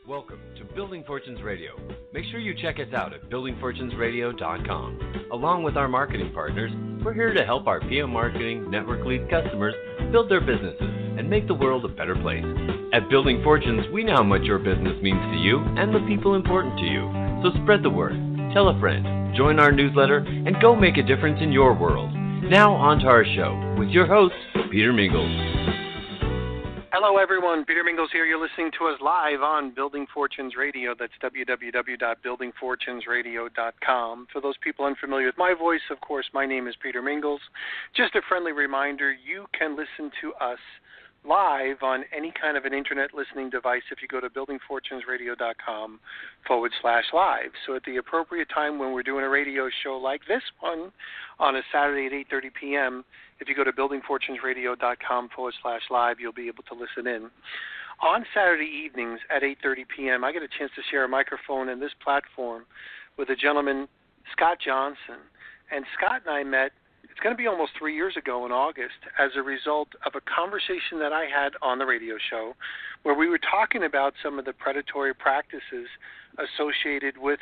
Welcome to Building Fortunes Radio. Make sure you check us out at buildingfortunesradio.com. Along with our marketing partners, we're here to help our PM Marketing Network Lead customers build their businesses and make the world a better place. At Building Fortunes, we know how much your business means to you and the people important to you. So spread the word, tell a friend, join our newsletter, and go make a difference in your world. Now on to our show with your host, Peter Mingles. Hello, everyone. Peter Mingles here. You're listening to us live on Building Fortunes Radio. That's www.buildingfortunesradio.com. For those people unfamiliar with my voice, of course, my name is Peter Mingles. Just a friendly reminder, you can listen to us live on any kind of an internet listening device if you go to buildingfortunesradio.com/live. So at the appropriate time when we're doing a radio show like this one on a Saturday at 8:30 p.m., if you go to buildingfortunesradio.com/live, you'll be able to listen in. On Saturday evenings at 8:30 p.m., I get a chance to share a microphone and this platform with a gentleman, Scott Johnson. And Scott and I met, it's going to be almost 3 years ago in August, as a result of a conversation that I had on the radio show where we were talking about some of the predatory practices associated with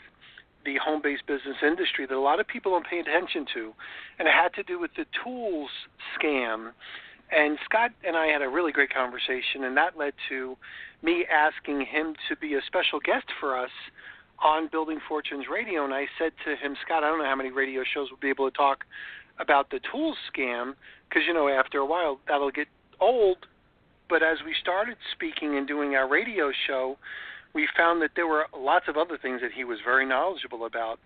the home-based business industry that a lot of people don't pay attention to. And it had to do with the tools scam. And Scott and I had a really great conversation, and that led to me asking him to be a special guest for us on Building Fortunes Radio. And I said to him, Scott, I don't know how many radio shows we'll be able to talk about the tools scam, because, you know, after a while that'll get old. But as we started speaking and doing our radio show, we found that there were lots of other things that he was very knowledgeable about.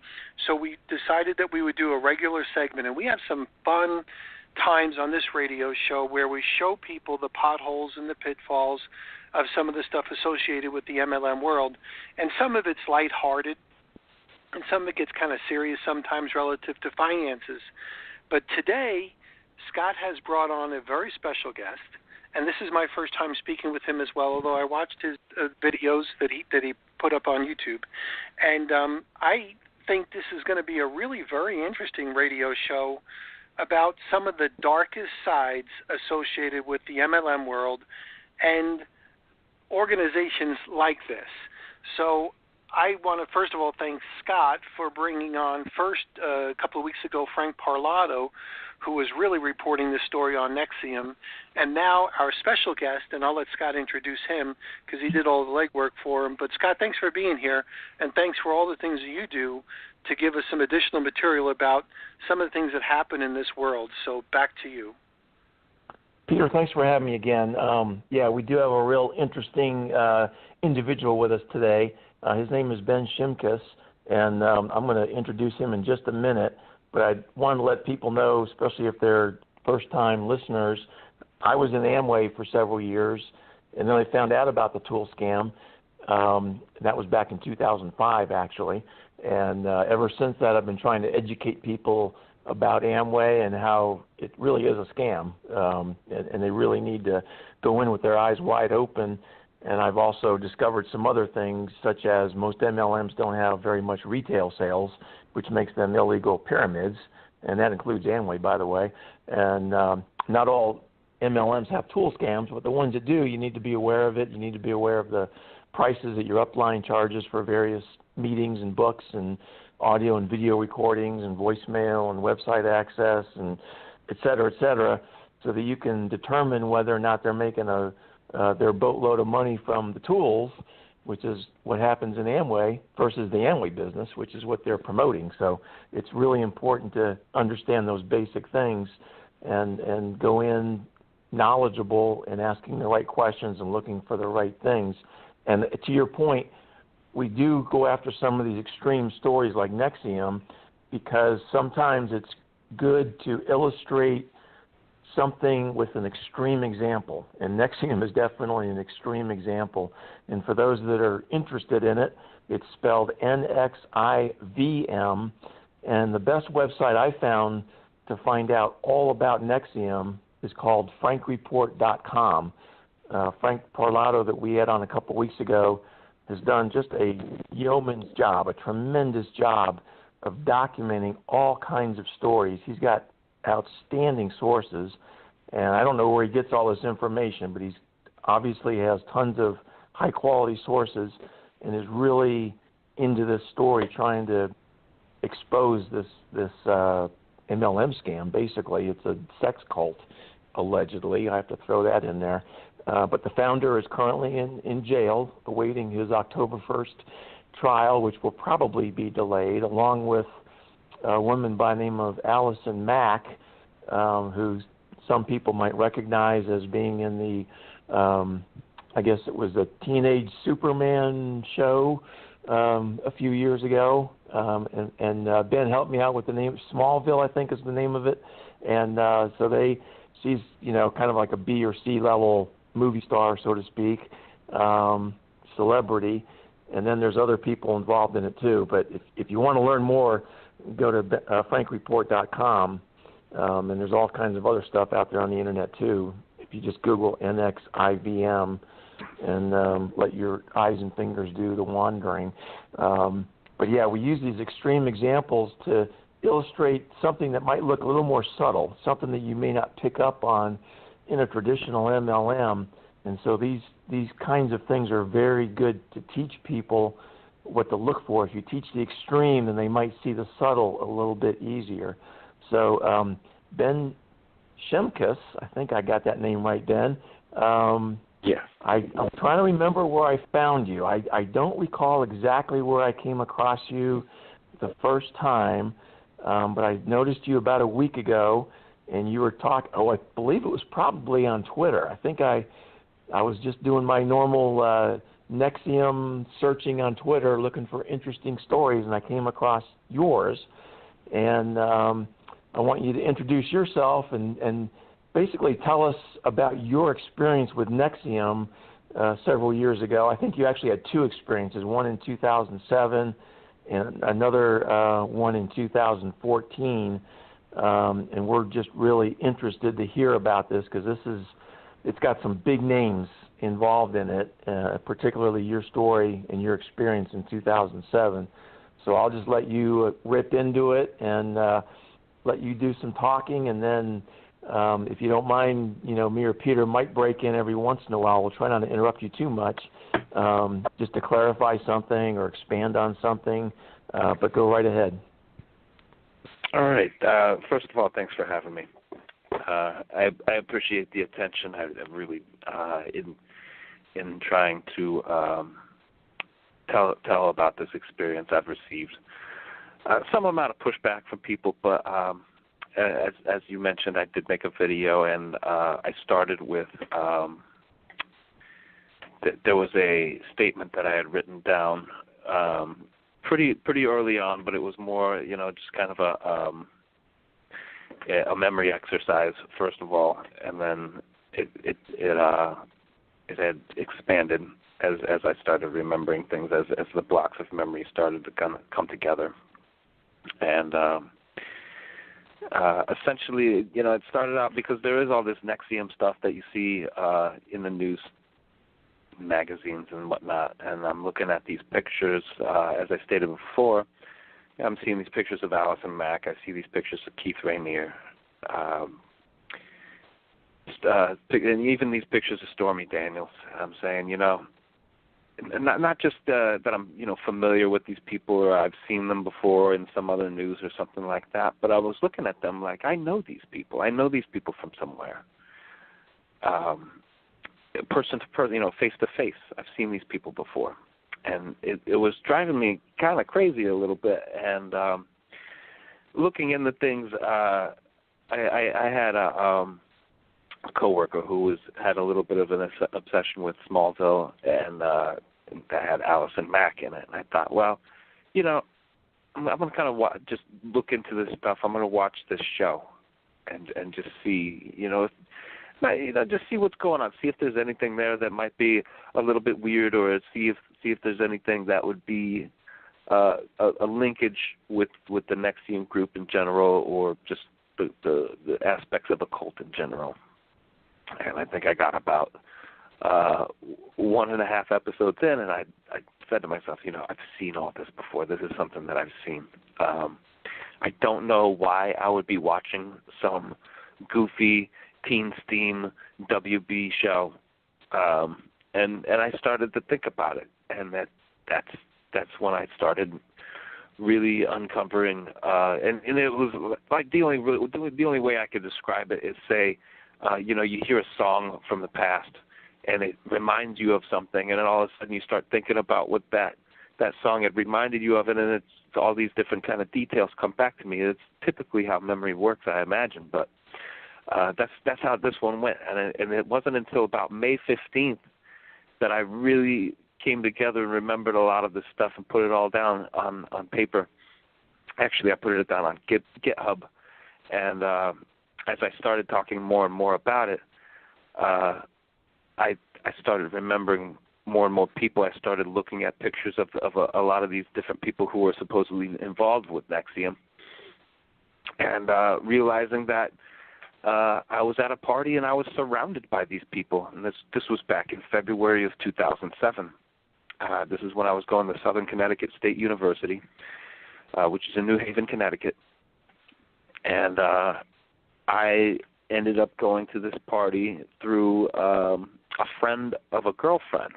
So we decided that we would do a regular segment, and we have some fun times on this radio show where we show people the potholes and the pitfalls of some of the stuff associated with the MLM world. And some of it's lighthearted, and some of it gets kind of serious sometimes relative to finances. But today, Scott has brought on a very special guest, and this is my first time speaking with him as well, although I watched his videos that he put up on YouTube. And I think this is going to be a really very interesting radio show about some of the darkest sides associated with the MLM world and organizations like this. So I want to, first of all, thank Scott for bringing on first, a couple of weeks ago, Frank Parlato, who was really reporting this story on Nexium, and now our special guest, and I'll let Scott introduce him because he did all the legwork for him. But Scott, thanks for being here, and thanks for all the things that you do to give us some additional material about some of the things that happen in this world. So back to you. Peter, thanks for having me again. We do have a real interesting individual with us today. His name is Ben Szemkus, and I'm going to introduce him in just a minute. But I want to let people know, especially if they're first-time listeners, I was in Amway for several years, and then I found out about the tool scam. That was back in 2005, actually. And ever since that, I've been trying to educate people about Amway and how it really is a scam, and they really need to go in with their eyes wide open. And I've also discovered some other things, such as most MLMs don't have very much retail sales, which makes them illegal pyramids, and that includes Amway, by the way. And not all MLMs have tool scams, but the ones that do, you need to be aware of it. You need to be aware of the prices that your upline charges for various meetings and books and audio and video recordings and voicemail and website access and et cetera, so that you can determine whether or not they're making their boatload of money from the tools, which is what happens in Amway, versus the Amway business, which is what they're promoting. So it's really important to understand those basic things and go in knowledgeable and asking the right questions and looking for the right things. And to your point, we do go after some of these extreme stories like Nexium because sometimes it's good to illustrate something with an extreme example, and Nexium is definitely an extreme example. And for those that are interested in it, it's spelled Nxivm, and the best website I found to find out all about Nexium is called frankreport.com. Frank Parlato, that we had on a couple weeks ago, has done just a yeoman's job, a tremendous job of documenting all kinds of stories. He's got outstanding sources, and I don't know where he gets all this information, but he's obviously has tons of high-quality sources, and is really into this story, trying to expose this MLM scam. Basically, it's a sex cult, allegedly. I have to throw that in there. But the founder is currently in jail, awaiting his October 1st trial, which will probably be delayed, along with a woman by the name of Allison Mack, who some people might recognize as being in the, I guess it was a teenage Superman show a few years ago. And Ben helped me out with the name. Smallville, I think, is the name of it. And so she's, kind of like a B or C level movie star, so to speak, celebrity. And then there's other people involved in it too. But if you want to learn more, go to frankreport.com, and there's all kinds of other stuff out there on the internet too. If you just Google NXIVM and let your eyes and fingers do the wandering. But yeah, we use these extreme examples to illustrate something that might look a little more subtle, something that you may not pick up on in a traditional MLM. And so these kinds of things are very good to teach people what to look for. If you teach the extreme, then they might see the subtle a little bit easier. So Ben Szemkus, I think I got that name right, Ben. Yes. I'm trying to remember where I found you. I don't recall exactly where I came across you the first time, but I noticed you about a week ago, and you were talking. I believe it was probably on Twitter. I think I was just doing my normal NXIVM searching on Twitter, looking for interesting stories, and I came across yours. And I want you to introduce yourself and basically tell us about your experience with NXIVM several years ago. I think you actually had two experiences, one in 2007 and another one in 2014. And we're just really interested to hear about this because it's got some big names involved in it, particularly your story and your experience in 2007. So I'll just let you rip into it and let you do some talking, and then if you don't mind, me or Peter might break in every once in a while. We'll try not to interrupt you too much, just to clarify something or expand on something, but go right ahead. All right. First of all, thanks for having me. I appreciate the attention. I really, in trying to tell about this experience I've received some amount of pushback from people, but as you mentioned, I did make a video, and I started with there was a statement that I had written down pretty early on, but it was more, just kind of a memory exercise first of all, and then it had expanded as I started remembering things, as the blocks of memory started to kind of come together. And essentially, it started out because there is all this NXIVM stuff that you see in the news magazines and whatnot, and I'm looking at these pictures, as I stated before. I'm seeing these pictures of Allison Mack. I see these pictures of Keith Rainier, and even these pictures of Stormy Daniels. I'm saying, not just that I'm, familiar with these people or I've seen them before in some other news or something like that, but I was looking at them like, I know these people. I know these people from somewhere. Person to person, face to face. I've seen these people before. And it was driving me kind of crazy a little bit. And looking into things, I had a coworker who had a little bit of an obsession with Smallville, and that had Allison Mack in it. And I thought, well, I'm going to kind of just look into this stuff. I'm going to watch this show and just see, just see what's going on. See if there's anything there that might be a little bit weird, or see if there's anything that would be a linkage with the NXIVM group in general, or just the aspects of a cult in general. And I think I got about 1.5 episodes in, and I said to myself, I've seen all this before. This is something that I've seen. I don't know why I would be watching some goofy Teen Steam WB show. And I started to think about it, and that that's when I started really uncovering, and it was like the only way I could describe it is say, you hear a song from the past, and it reminds you of something, and then all of a sudden you start thinking about what that song had reminded you of, and then it's all these different kind of details come back to me. It's typically how memory works, I imagine, but that's how this one went, and it wasn't until about May 15th that I really came together and remembered a lot of this stuff and put it all down on paper. Actually, I put it down on GitHub, and as I started talking more and more about it, I started remembering more and more people. I started looking at pictures of a lot of these different people who were supposedly involved with NXIVM, and realizing that I was at a party and I was surrounded by these people. And this was back in February of 2007. This is when I was going to Southern Connecticut State University, which is in New Haven, Connecticut. And I ended up going to this party through a friend of a girlfriend.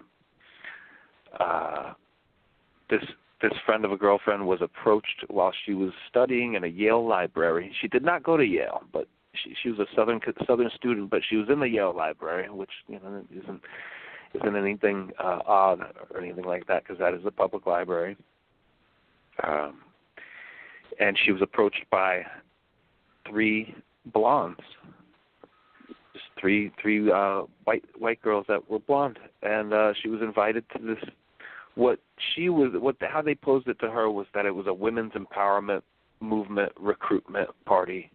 This friend of a girlfriend was approached while she was studying in a Yale library. She did not go to Yale, but she was a Southern student, but she was in the Yale library, which isn't anything odd or anything like that, because that is a public library. And she was approached by three blondes, just three white girls that were blonde, and she was invited to this. How they posed it to her was that it was a women's empowerment movement recruitment party,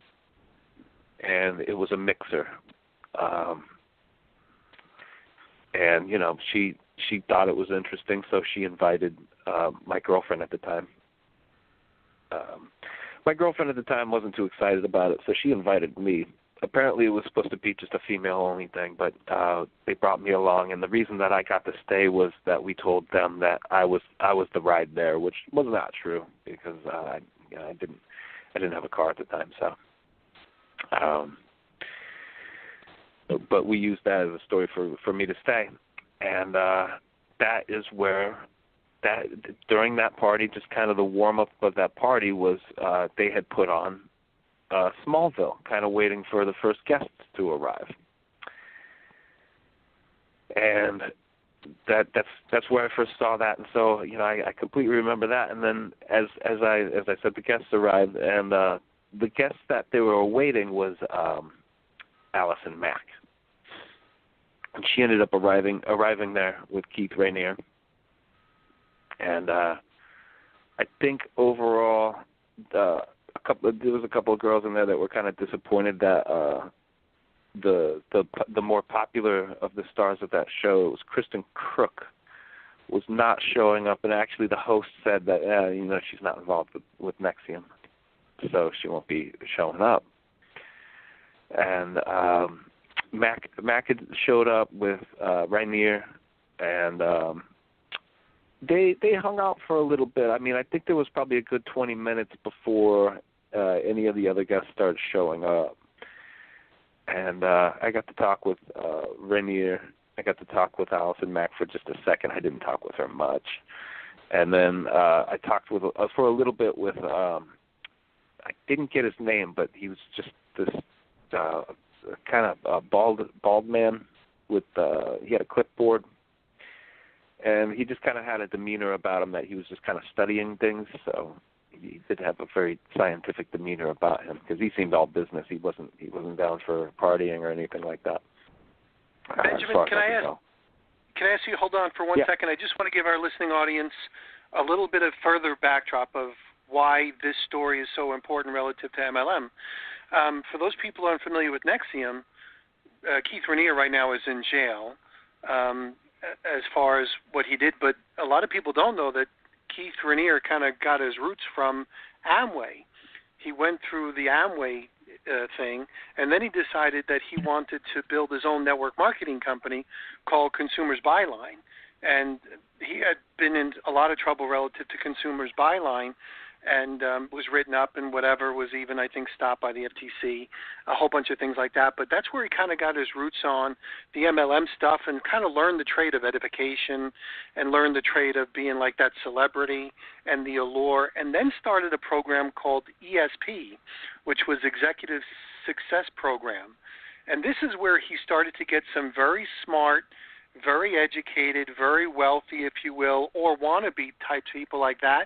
and it was a mixer. And she thought it was interesting, so she invited my girlfriend at the time. My girlfriend at the time wasn't too excited about it, so she invited me. Apparently it was supposed to be just a female-only thing, but they brought me along, and the reason that I got to stay was that we told them that I was the ride there, which was not true, because I didn't have a car at the time, so. But we used that as a story for me to stay, and that is where during that party, just kind of the warm up of that party was they had put on Smallville, kind of waiting for the first guests to arrive, and that's where I first saw that, and so I completely remember that. And then as I said, the guests arrived, and the guest that they were awaiting was Allison Mack, and she ended up arriving there with Keith Rainier. And I think overall, there was a couple of girls in there that were kind of disappointed that the more popular of the stars of that show, it was Kristen Crook, was not showing up, and actually the host said that she's not involved with NXIVM, so she won't be showing up. And Mac had showed up with Rainier, and they hung out for a little bit. I mean, I think there was probably a good 20 minutes before any of the other guests started showing up. And I got to talk with Rainier. I got to talk with Allison Mack for just a second. I didn't talk with her much. And then I talked with for a little bit with, I didn't get his name, but he was just this kind of bald man with, he had a clipboard. And he just kind of had a demeanor about him that he was just kind of studying things. So he did have a very scientific demeanor about him, because he seemed all business. He wasn't down for partying or anything like that. Benjamin, can I ask you, hold on for 1 second? I just want to give our listening audience a little bit of further backdrop of why this story is so important relative to MLM. For those people who are unfamiliar with NXIVM, Keith Rainier right now is in jail as far as what he did, but a lot of people don't know that Keith Rainier kind of got his roots from Amway. He went through the Amway thing, and then he decided that he wanted to build his own network marketing company called Consumers Byline. And he had been in a lot of trouble relative to Consumers Byline, and was written up and whatever, was even, I think, stopped by the FTC, a whole bunch of things like that. But that's where he kind of got his roots on the MLM stuff and kind of learned the trade of edification and learned the trade of being like that celebrity and the allure, and then started a program called ESP, which was Executive Success Program. And this is where he started to get some very smart, very educated, very wealthy, if you will, or wannabe type people like that.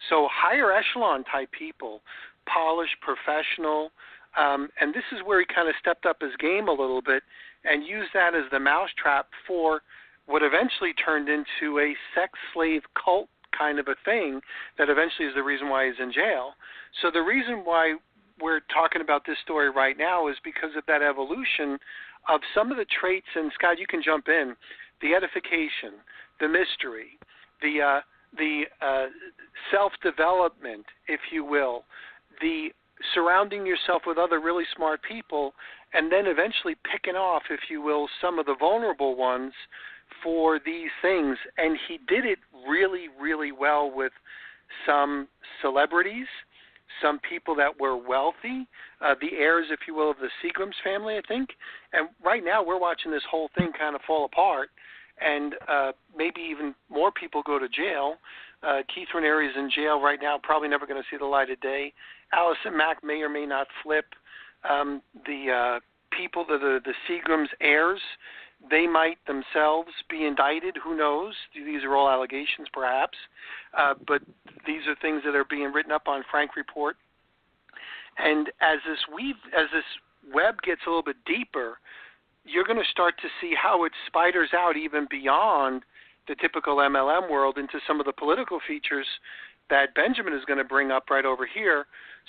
So higher echelon type people, polished, professional, and this is where he kind of stepped up his game a little bit and used that as the mousetrap for what eventually turned into a sex slave cult kind of a thing that eventually is the reason why he's in jail. So the reason why we're talking about this story right now is because of that evolution of some of the traits, and Scott, you can jump in, the edification, the mystery, the self-development, if you will, the surrounding yourself with other really smart people, and then eventually picking off, if you will, some of the vulnerable ones for these things. And he did it really, really well with some celebrities, some people that were wealthy, the heirs, if you will, of the Seagrams family, I think. And right now we're watching this whole thing kind of fall apart, and maybe even more people go to jail. Keith Raniere is in jail right now, probably never going to see the light of day. Allison Mack may or may not flip. The people that are the Seagrams heirs, they might themselves be indicted. Who knows? These are all allegations, perhaps. But these are things that are being written up on Frank Report. And as this web gets a little bit deeper, you're going to start to see how it spiders out even beyond the typical MLM world into some of the political features that Benjamin is going to bring up right over here.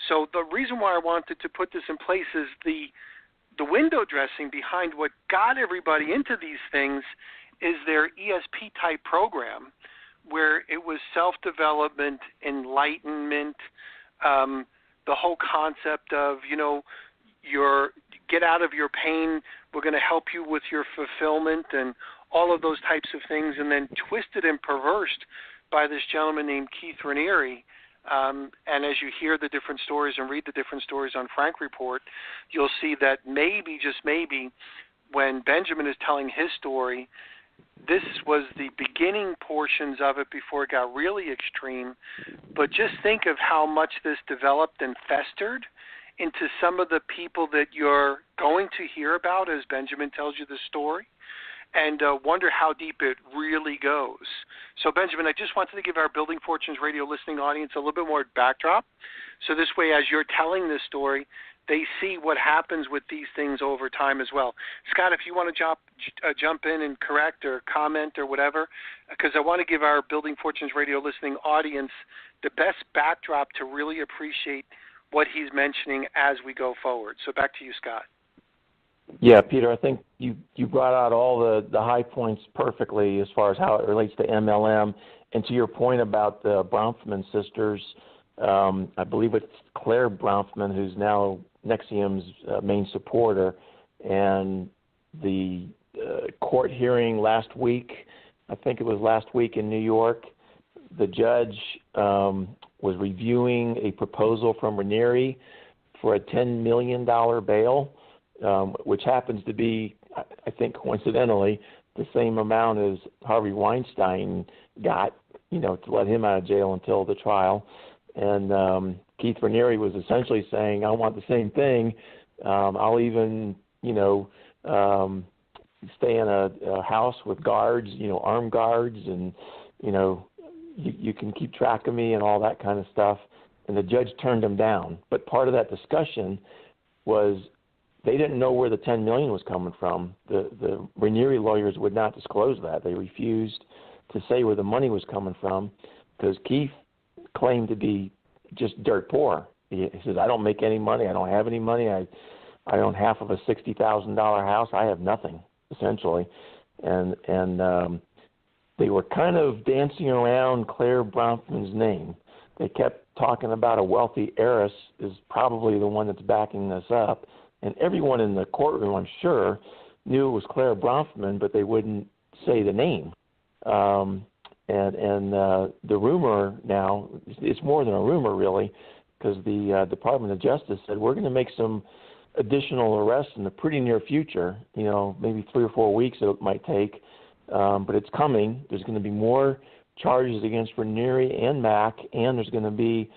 So the reason why I wanted to put this in place is the window dressing behind what got everybody into these things is their ESP-type program, where it was self-development, enlightenment, the whole concept of, your get out of your pain, we're going to help you with your fulfillment and all of those types of things, and then twisted and perversed by this gentleman named Keith Raniere. And as you hear the different stories and read the different stories on Frank Report, you'll see that maybe, just maybe, when Benjamin is telling his story, this was the beginning portions of it before it got really extreme. But just think of how much this developed and festered into some of the people that you're going to hear about as Benjamin tells you the story, and wonder how deep it really goes. So, Benjamin, I just wanted to give our Building Fortunes radio listening audience a little bit more backdrop. So this way, as you're telling this story, they see what happens with these things over time as well. Scott, if you want to jump in and correct or comment or whatever, because I want to give our Building Fortunes radio listening audience the best backdrop to really appreciate what he's mentioning as we go forward. So back to you, Scott. Yeah, Peter, I think you brought out all the high points perfectly as far as how it relates to MLM. And to your point about the Bronfman sisters, I believe it's Claire Bronfman, who's now NXIVM's main supporter. And the court hearing last week, I think it was last week in New York, the judge was reviewing a proposal from Raniere for a $10 million bail, which happens to be, I think coincidentally, the same amount as Harvey Weinstein got, to let him out of jail until the trial. And Keith Raniere was essentially saying, I want the same thing. I'll even, stay in a house with guards, armed guards, and, you can keep track of me and all that kind of stuff. And the judge turned him down. But part of that discussion was they didn't know where the $10 million was coming from. The Raniere lawyers would not disclose that. They refused to say where the money was coming from because Keith claimed to be just dirt poor. He says, I don't make any money. I don't have any money. I own half of a $60,000 house. I have nothing, essentially. And they were kind of dancing around Claire Bronfman's name. They kept talking about a wealthy heiress is probably the one that's backing this up. And everyone in the courtroom, I'm sure, knew it was Claire Bronfman, but they wouldn't say the name. And the rumor now, it's more than a rumor really, because the Department of Justice said we're going to make some additional arrests in the pretty near future, maybe 3 or 4 weeks it might take, but it's coming. There's going to be more charges against Raniere and Mack, and there's going to be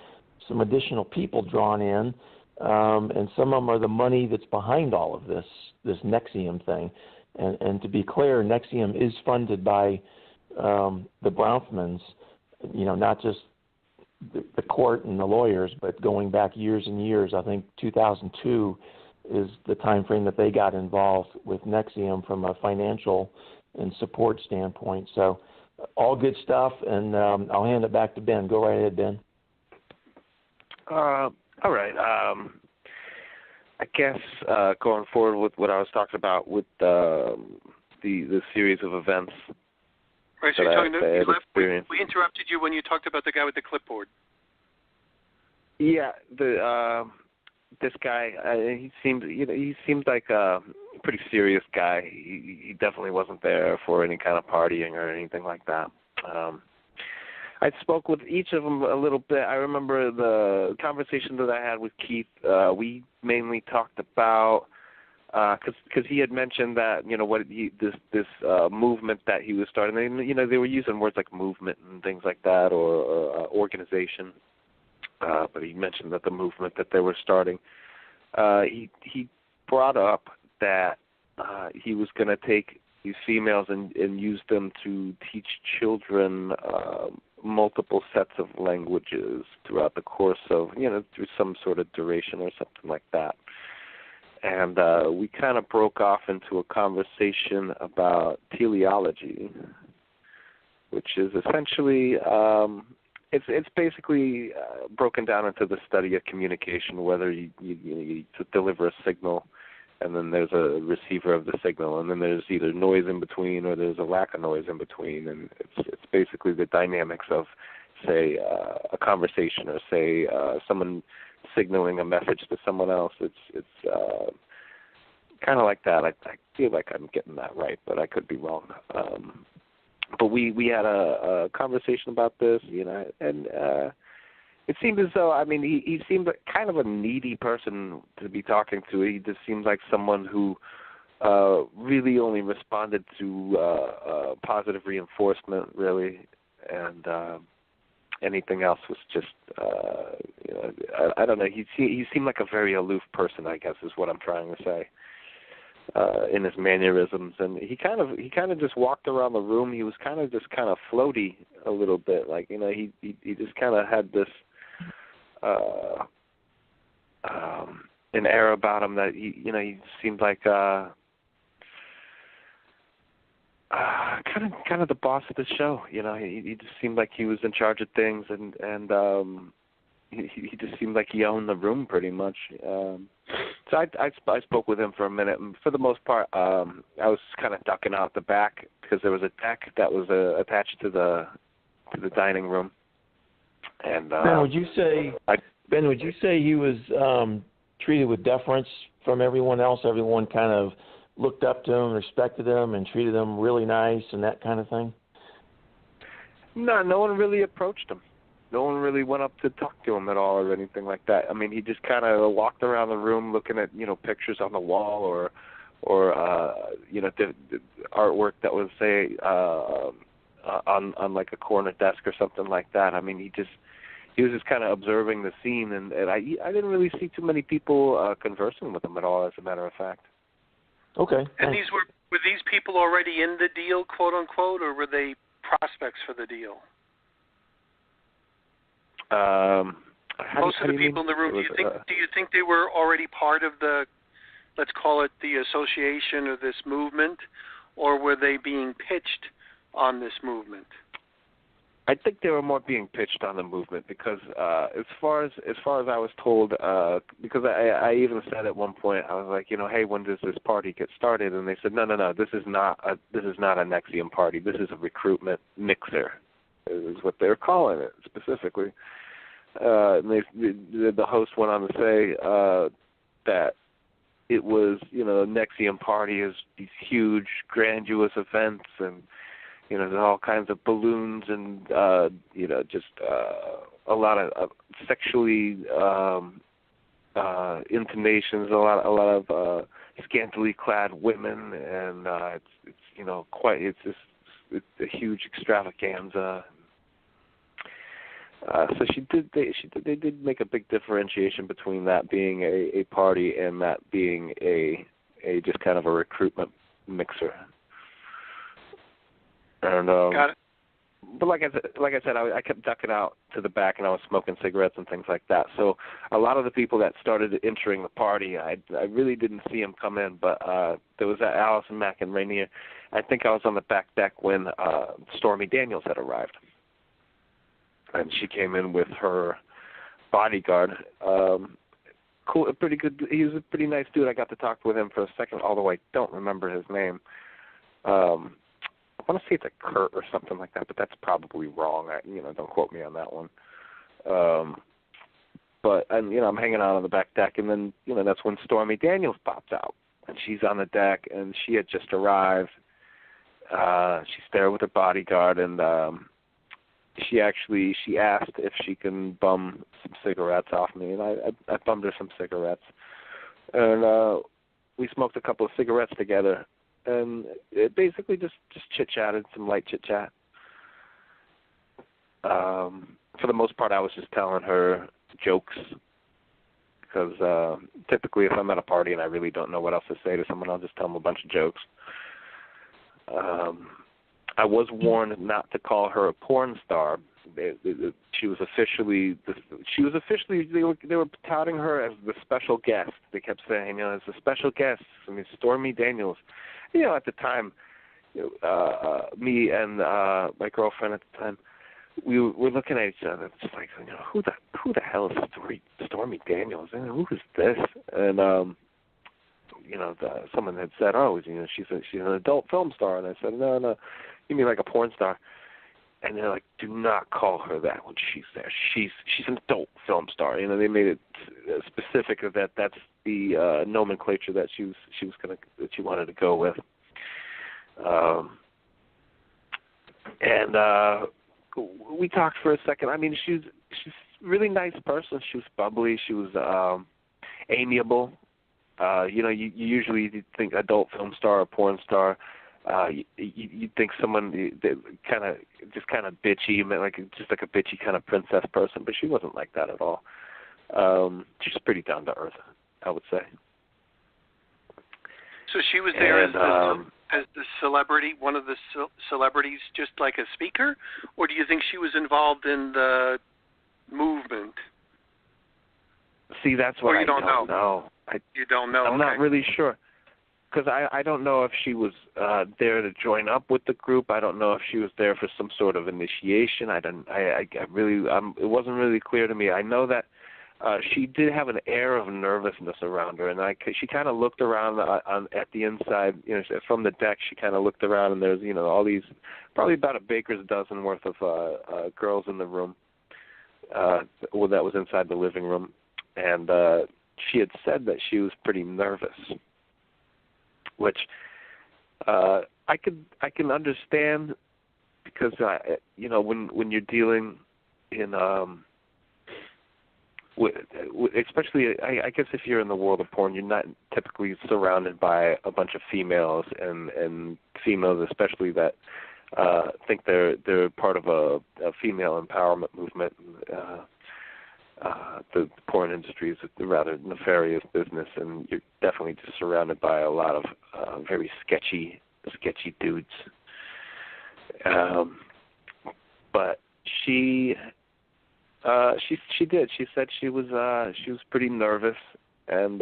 some additional people drawn in, and some of them are the money that's behind all of this NXIVM thing. And to be clear, NXIVM is funded by the Bronfmans, not just the court and the lawyers, but going back years and years. I think 2002 is the time frame that they got involved with NXIVM from a financial and support standpoint. So all good stuff, and I'll hand it back to Ben. Go right ahead, Ben. All right. I guess going forward with what I was talking about with the series of events. Right, so we interrupted you when you talked about the guy with the clipboard. Yeah, this guy, he seemed like a pretty serious guy. He definitely wasn't there for any kind of partying or anything like that. I spoke with each of them a little bit. I remember the conversation that I had with Keith. We mainly talked about because he had mentioned that this movement that he was starting. They were using words like movement and things like that, or organization. But he mentioned that the movement that they were starting. He brought up that he was going to take these females and use them to teach children multiple sets of languages throughout the course of, through some sort of duration or something like that. And we kind of broke off into a conversation about teleology, which is essentially, it's basically broken down into the study of communication, whether you to deliver a signal, and then there's a receiver of the signal, and then there's either noise in between or there's a lack of noise in between, and it's basically the dynamics of, say, a conversation, or say someone signaling a message to someone else. It's kind of like that. I feel like I'm getting that right, but I could be wrong. But we had a conversation about this, and it seemed as though, he seemed like kind of a needy person to be talking to. He just seems like someone who really only responded to positive reinforcement, really, and anything else was just, I don't know. He seemed like a very aloof person, I guess, is what I'm trying to say, in his mannerisms. And he kind of just walked around the room. He was kind of floaty a little bit, like, he just kind of had this an air about him that he seemed like kind of the boss of the show. He just seemed like he was in charge of things, and he just seemed like he owned the room pretty much. So I spoke with him for a minute, and for the most part, I was kind of ducking out the back because there was a deck that was attached to the dining room. And Ben, would you say he was treated with deference from everyone else? Everyone kind of looked up to him, respected him, and treated him really nice and that kind of thing? No one really approached him. No one really went up to talk to him at all or anything like that. He just kind of walked around the room looking at, pictures on the wall or the artwork that was, say, on like a corner desk or something like that. He was just kind of observing the scene, and I didn't really see too many people conversing with him at all, as a matter of fact. Okay. And were these people already in the deal, quote unquote, or were they prospects for the deal? Most of the people in the room, do you think they were already part of the, let's call it the association or this movement, or were they being pitched on this movement? I think they were more being pitched on the movement because, as far as I was told, because I even said at one point, I was like, hey, when does this party get started? And they said, no, this is not a NXIVM party. This is a recruitment mixer, is what they're calling it specifically. And the host went on to say that it was, NXIVM party is these huge, grandiose events, and there's all kinds of balloons and just a lot of sexually intonations, a lot of scantily clad women, and it's a huge extravaganza. So they did make a big differentiation between that being a party and that being a just kind of a recruitment mixer. And Got it. But like I said, I kept ducking out to the back, and I was smoking cigarettes and things like that. So a lot of the people that started entering the party, I really didn't see them come in. But there was Allison Mack and Rainier. I think I was on the back deck when Stormy Daniels had arrived, and she came in with her bodyguard. Cool, pretty good. He was a pretty nice dude. I got to talk with him for a second, although I don't remember his name. I want to say it's a Kurt or something like that, but that's probably wrong. Don't quote me on that one. But I'm hanging out on the back deck, and then that's when Stormy Daniels pops out, and she's on the deck, and she had just arrived. She's there with her bodyguard, and she asked if she can bum some cigarettes off me, and I bummed her some cigarettes, and we smoked a couple of cigarettes together. And it basically just chit-chatted, some light chit-chat. For the most part, I was just telling her jokes because typically if I'm at a party and I really don't know what else to say to someone, I'll just tell them a bunch of jokes. I was warned not to call her a porn star. She was officially they were touting her as the special guest. They kept saying, as the special guest, Stormy Daniels. At the time, me and my girlfriend at the time, we were looking at each other, just like, who the hell is Stormy Daniels? Who is this? And someone had said, she's an adult film star, and I said, no, you mean like a porn star? And they're like, do not call her that when she's there. She's an adult film star. They made it specific that that's the nomenclature that she wanted to go with. And we talked for a second. She's a really nice person. She was bubbly. She was amiable. You usually think adult film star or porn star. You'd think someone kind of bitchy, just like a bitchy kind of princess person, but she wasn't like that at all. She's pretty down to earth, I would say. So she was there as the celebrity, one of the celebrities, just like a speaker, or do you think she was involved in the movement? See, that's what I don't know. You don't know? I'm not really sure. Because I don't know if she was there to join up with the group. I don't know if she was there for some sort of initiation. It wasn't really clear to me. I know that she did have an air of nervousness around her, and she kind of looked around at the inside, from the deck. She kind of looked around, and there's all these, probably about a baker's dozen worth of girls in the room. That was inside the living room, and she had said that she was pretty nervous. Which I can understand because when you're dealing in especially I guess if you're in the world of porn, you're not typically surrounded by a bunch of females and females especially that think they're part of a female empowerment movement. The porn industry is a rather nefarious business, and you're definitely just surrounded by a lot of very sketchy dudes. But she did. She said she was pretty nervous, and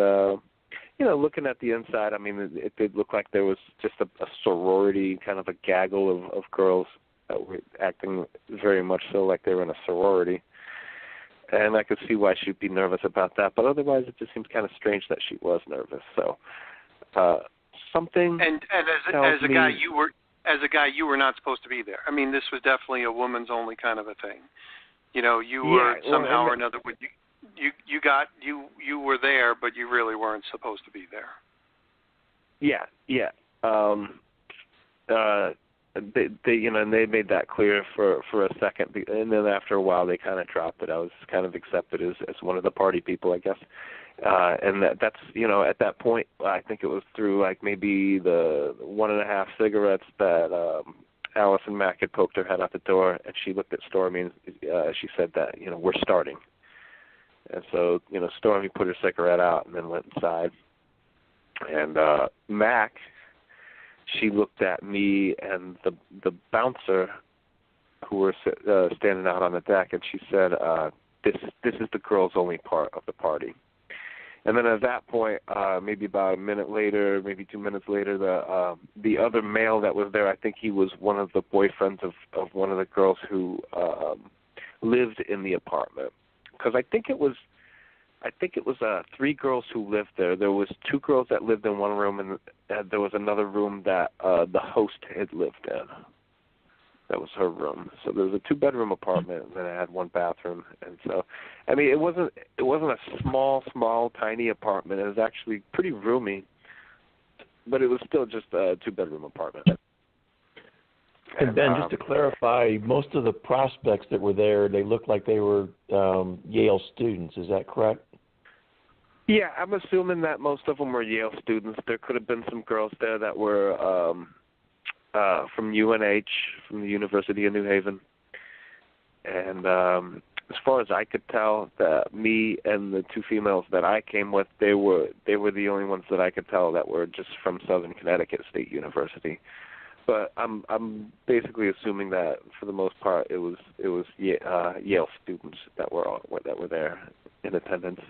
looking at the inside, it did look like there was just a sorority, kind of a gaggle of girls that were acting very much so like they were in a sorority. And I could see why she'd be nervous about that, but otherwise it just seems kind of strange that she was nervous. So something. And as a guy, you were not supposed to be there. This was definitely a woman's only kind of a thing. You were somehow or another. You were there, but you really weren't supposed to be there. Yeah. and they made that clear for a second, and then after a while they kind of dropped it. I was kind of accepted as one of the party people, I guess. And that's at that point, I think it was through like maybe the 1.5 cigarettes that Allison Mack had poked her head out the door, and she looked at Stormy and she said that we're starting. And so Stormy put her cigarette out and then went inside. And Mac, she looked at me and the bouncer who were standing out on the deck, and she said, "This is the girls' only part of the party." And then at that point, maybe about a minute later, maybe 2 minutes later, the other male that was there, I think he was one of the boyfriends of one of the girls who lived in the apartment, because I think it was 3 girls who lived there. There was 2 girls that lived in one room, and there was another room that the host had lived in. That was her room. So there was a 2-bedroom apartment, and then it had 1 bathroom. And so, I mean, it wasn't a small, tiny apartment. It was actually pretty roomy, but it was still just a 2-bedroom apartment. And Ben, just to clarify, most of the prospects that were there, they looked like they were Yale students. Is that correct? Yeah, I'm assuming that most of them were Yale students. There could have been some girls there that were from UNH, from the University of New Haven. And as far as I could tell, me and the 2 females that I came with, they were the only ones that I could tell that were just from Southern Connecticut State University. But I'm basically assuming that for the most part it was Yale students that were there in attendance.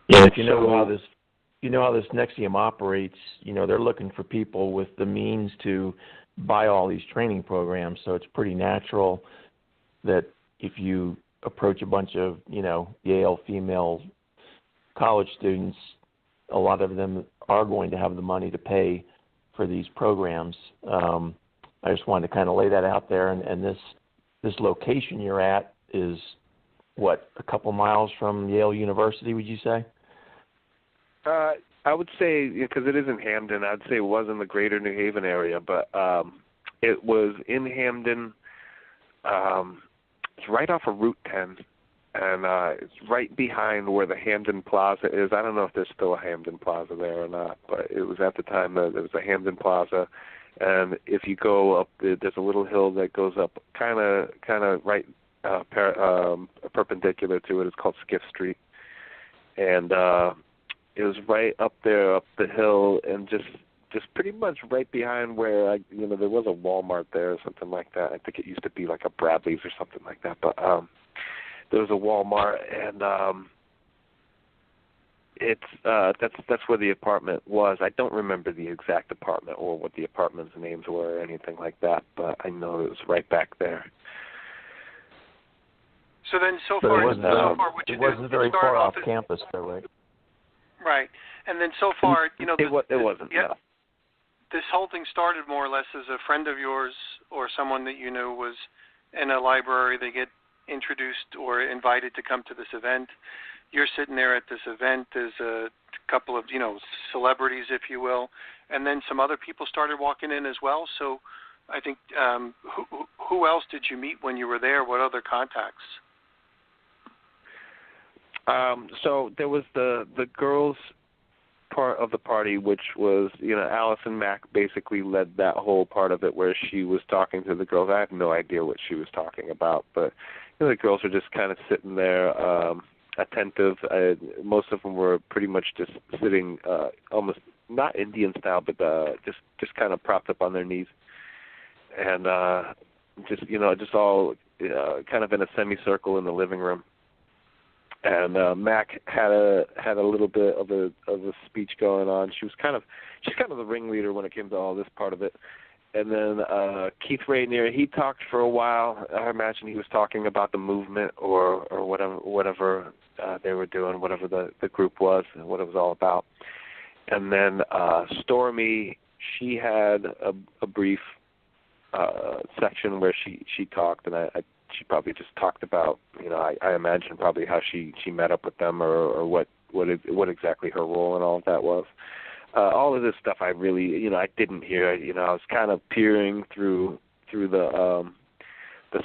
If you know how this NXIVM operates, they're looking for people with the means to buy all these training programs. So it's pretty natural that if you approach a bunch of Yale female college students, a lot of them are going to have the money to pay for these programs. I just wanted to kind of lay that out there. And this location you're at is, what, a couple miles from Yale University, would you say? I would say, because it is in Hamden, I'd say it was in the greater New Haven area, but it was in Hamden. It's right off of Route 10. And it's right behind where the Hamden Plaza is. I don't know if there's still a Hamden Plaza there or not, but it was at the time that there was a Hamden Plaza. And if you go up, there's a little hill that goes up kind of right perpendicular to it. It's called Skiff Street. And it was right up there, up the hill, and just pretty much right behind where, there was a Walmart there or something like that. I think it used to be like a Bradley's or something like that, but there was a Walmart, and that's where the apartment was. I don't remember the exact apartment or what the apartment's names were or anything like that, but I know it was right back there. So then, so far, what you it wasn't very far off campus, though, right? Right, and then so far, it wasn't. Yeah. No. This whole thing started more or less as a friend of yours or someone that you knew was in a library. They get introduced or invited to come to this event. You're sitting there at this event. There's a couple of celebrities, if you will, and then some other people started walking in as well. So I think who else did you meet when you were there? What other contacts? So there was the girls part of the party, which was, Allison Mack basically led that whole part of it where she was talking to the girls. I have no idea what she was talking about, but the girls were just kind of sitting there, attentive. Most of them were pretty much just sitting, almost not Indian style, but just kind of propped up on their knees, and just all kind of in a semicircle in the living room. And Mac had a little bit of a speech going on. She's kind of the ringleader when it came to all this part of it. And then Keith Rainier, he talked for a while. I imagine he was talking about the movement or whatever they were doing, whatever the group was and what it was all about. And then Stormy, she had a brief section where she talked, and she probably just talked about, I imagine probably how she met up with them or what exactly her role in all of that was. all of this stuff I really, I didn't hear. I was kind of peering through the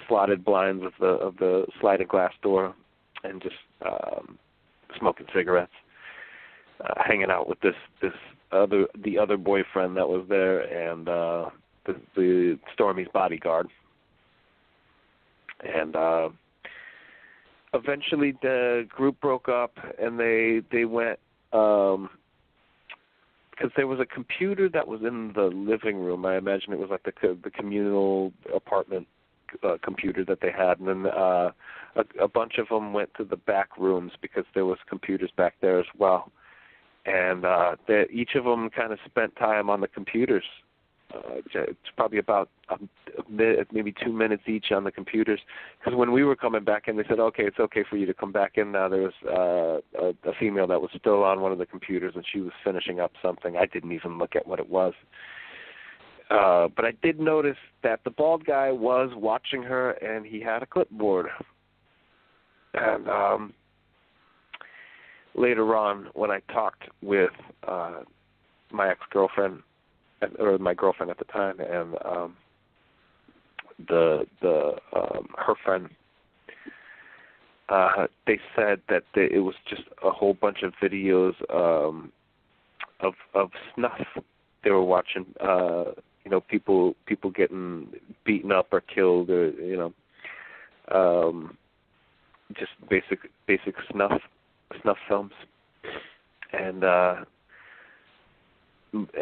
slotted blinds of the sliding glass door, and just smoking cigarettes, hanging out with the other boyfriend that was there, and the Stormy's bodyguard. And eventually the group broke up, and they went, because there was a computer that was in the living room. I imagine it was like the communal apartment computer that they had, and then a bunch of them went to the back rooms because there was computers back there as well. And each of them kind of spent time on the computers. It's probably about a minute, maybe 2 minutes each on the computers. Because when we were coming back in, they said, "Okay, it's okay for you to come back in now." There was a female that was still on one of the computers, and she was finishing up something. I didn't even look at what it was. But I did notice that the bald guy was watching her, and he had a clipboard. And later on, when I talked with my ex-girlfriend, or my girlfriend at the time, and her friend, they said that it was just a whole bunch of videos of snuff. They were watching, people getting beaten up or killed, or just basic snuff films. And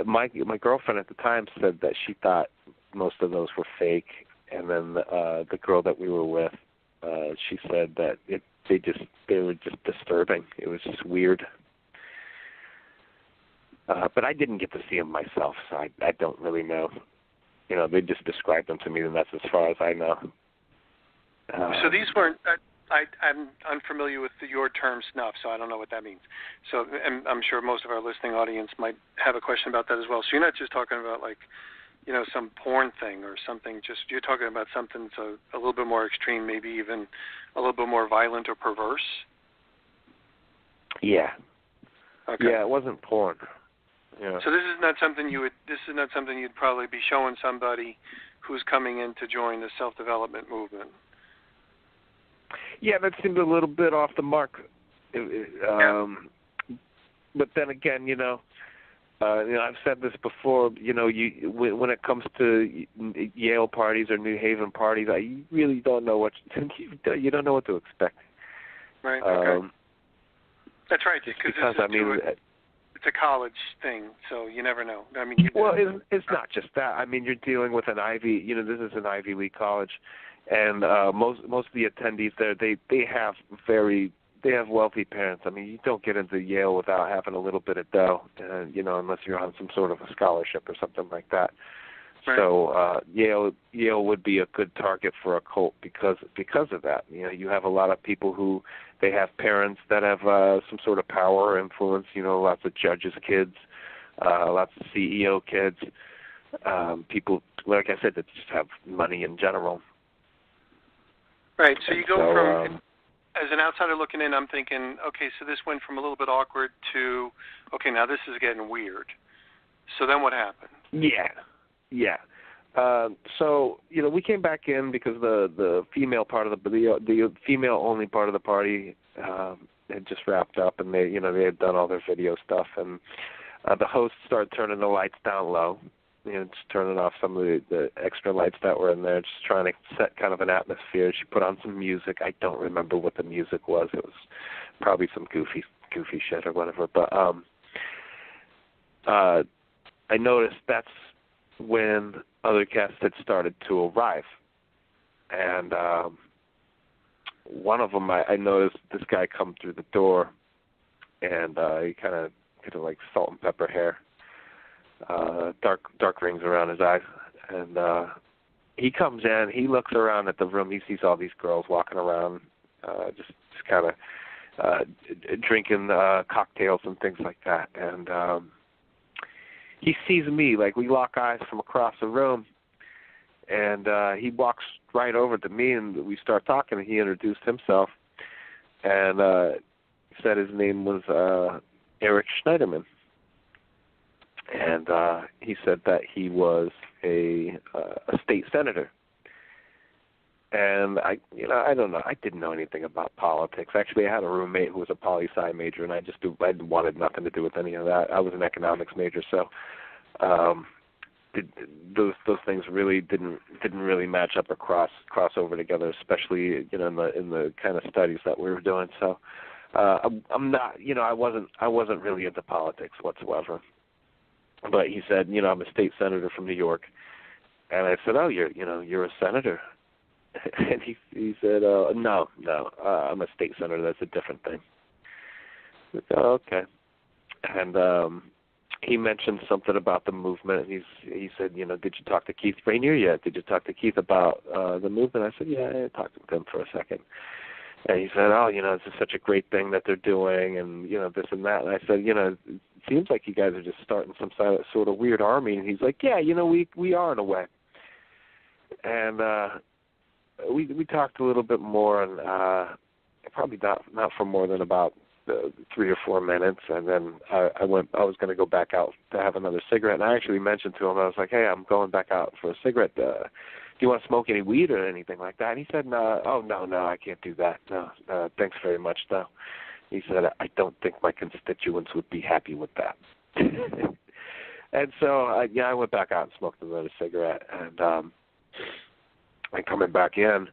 my girlfriend at the time said that she thought most of those were fake, and then the girl that we were with, she said that they were just disturbing. It was just weird. But I didn't get to see them myself, so I don't really know. They just described them to me, and that's as far as I know. So these weren't. I'm unfamiliar with your term snuff, so I don't know what that means. So, and I'm sure most of our listening audience might have a question about that as well. So you're not just talking about some porn thing or something. Just you're talking about something so a little bit more extreme, maybe even a little bit more violent or perverse. Yeah. Okay. Yeah, it wasn't porn. Yeah. So this is not something you'd probably be showing somebody who's coming in to join the self-development movement. Yeah, that seemed a little bit off the mark. But then again, I've said this before. When it comes to Yale parties or New Haven parties, I really don't know you don't know what to expect. Right. Okay. That's right. Because it's a college thing, so you never know. It's not just that. I mean, you're dealing with an Ivy. This is an Ivy League college. And most of the attendees there, they have wealthy parents. I mean, you don't get into Yale without having a little bit of dough, unless you're on some sort of a scholarship or something like that. Right. So Yale would be a good target for a cult because of that. You have a lot of people who they have parents that have some sort of power or influence. Lots of judges' kids, lots of CEO kids, people like I said that just have money in general. Right, so you go from, as an outsider looking in, I'm thinking, okay, so this went from a little bit awkward to, okay, now this is getting weird. So then what happened? Yeah. So, we came back in because the female part of the female-only part of the party had just wrapped up, and they had done all their video stuff, and the host started turning the lights down low. Just turning off some of the extra lights that were in there, just trying to set kind of an atmosphere. She put on some music. I don't remember what the music was. It was probably some goofy shit or whatever. But I noticed that's when other guests had started to arrive. And one of them, I noticed this guy come through the door, and he kind of like salt and pepper hair. Dark rings around his eyes, and he comes in. He looks around at the room. He sees all these girls walking around, just kind of drinking cocktails and things like that. And he sees me. Like, we lock eyes from across the room, and he walks right over to me, and we start talking. And he introduced himself, and said his name was Eric Schneiderman. and he said that he was a state senator. And I don't know. I didn't know anything about politics. Actually, I had a roommate who was a poli-sci major, and I wanted nothing to do with any of that. I was an economics major, so those things really didn't really match up or cross over together, especially in the kind of studies that we were doing. So I'm not, I wasn't really into politics whatsoever. But he said, I'm a state senator from New York, and I said, oh, you're a senator. And he said, no, I'm a state senator. That's a different thing. I said, oh, okay. And he mentioned something about the movement. He said, did you talk to Keith Rainier yet? Did you talk to Keith about the movement? I said, yeah, I talked to him for a second. And he said, oh, this is such a great thing that they're doing, and, this and that. And I said, it seems like you guys are just starting some sort of weird army. And he's like, yeah, we are in a way. And we talked a little bit more, and probably not for more than about 3 or 4 minutes, and then I was going to go back out to have another cigarette, and I actually mentioned to him, I was like, hey, I'm going back out for a cigarette. Do you want to smoke any weed or anything like that? And he said, no, I can't do that. No, thanks very much, though. He said, I don't think my constituents would be happy with that. And so, I went back out and smoked another cigarette, and coming back in,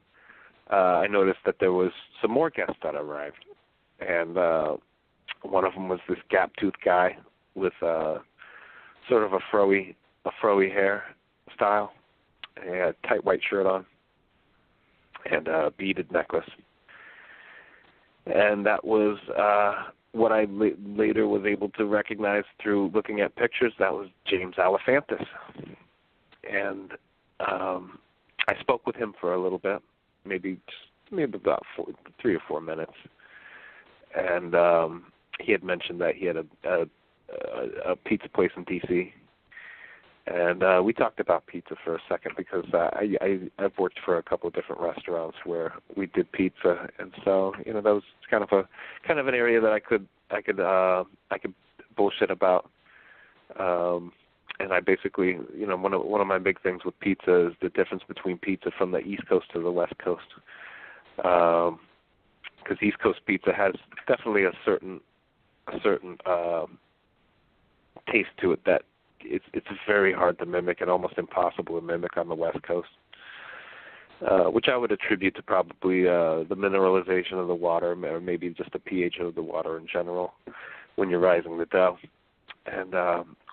I noticed that there was some more guests that arrived. And one of them was this gap-toothed guy with sort of a froey hair style, and he had a tight white shirt on, and a beaded necklace. And that was what I later was able to recognize through looking at pictures. That was James Alefantis. And I spoke with him for a little bit, maybe about 3 or 4 minutes. And he had mentioned that he had a pizza place in D.C. And we talked about pizza for a second because I've worked for a couple of different restaurants where we did pizza, and so that was kind of an area that I could bullshit about. And I basically, one of my big things with pizza is the difference between pizza from the East Coast to the West Coast. Because East Coast pizza has definitely a certain taste to it that it's very hard to mimic and almost impossible to mimic on the West Coast, which I would attribute to probably the mineralization of the water, or maybe just the pH of the water in general when you're rising the dough. And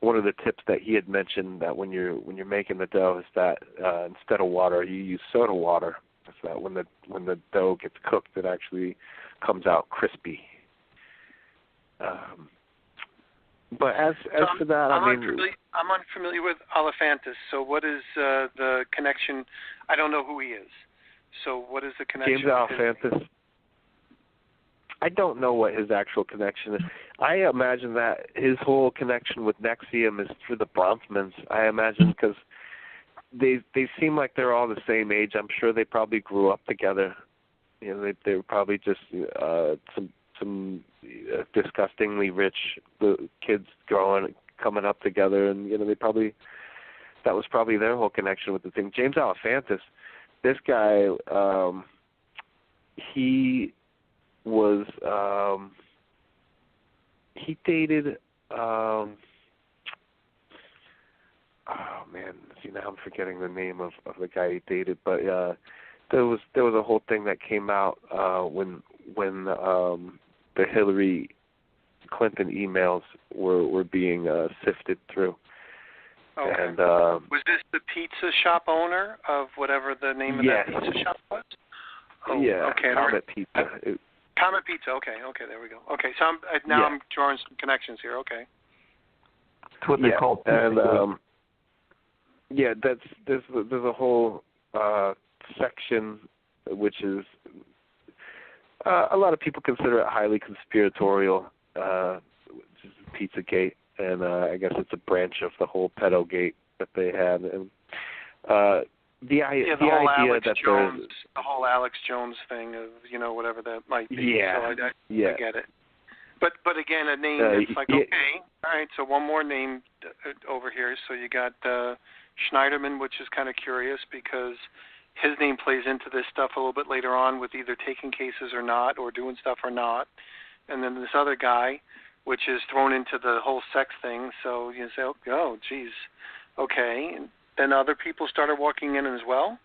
one of the tips that he had mentioned that when you're making the dough is that instead of water, you use soda water. So that when the dough gets cooked, it actually comes out crispy. But as to that, I'm unfamiliar with Alefantis. So what is the connection? I don't know who he is. So what is the connection? James Alefantis. I don't know what his actual connection is. I imagine that his whole connection with Nexium is through the Bronfmans. I imagine because they seem like they're all the same age. I'm sure they probably grew up together. They were probably just some disgustingly rich kids coming up together, and that was probably their whole connection with the thing. James Alefantis, this guy, he was he dated. Oh man, see now I'm forgetting the name of the guy he dated, but there was a whole thing that came out when the Hillary Clinton emails were being sifted through. Okay. And was this the pizza shop owner of whatever the name of that pizza shop was? Oh, yeah, okay. Comet Pizza. Comet Pizza. Okay, there we go. Okay, so I'm drawing some connections here. Okay. That's what they call pizza. And there's a whole section which is a lot of people consider it highly conspiratorial, which is Pizzagate, and I guess it's a branch of the whole pedogate that they had. And the idea that the whole Alex Jones thing of whatever that might be. Yeah, so I get it. But again, a name that's like, okay, all right, so one more name over here. So you got Schneiderman, which is kind of curious because his name plays into this stuff a little bit later on with either taking cases or not, or doing stuff or not. And then this other guy, which is thrown into the whole sex thing. So you say, oh, geez, okay. And then other people started walking in as well?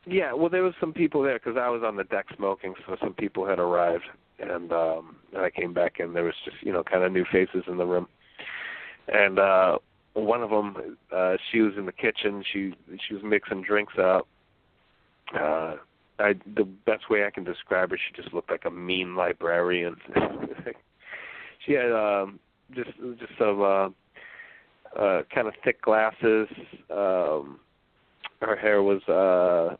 Yeah, well, there was some people there because I was on the deck smoking, so some people had arrived. And I came back in. There was just, kind of new faces in the room. And one of them, she was in the kitchen. She was mixing drinks up. The best way I can describe her, she just looked like a mean librarian. She had just some kind of thick glasses. Her hair was, I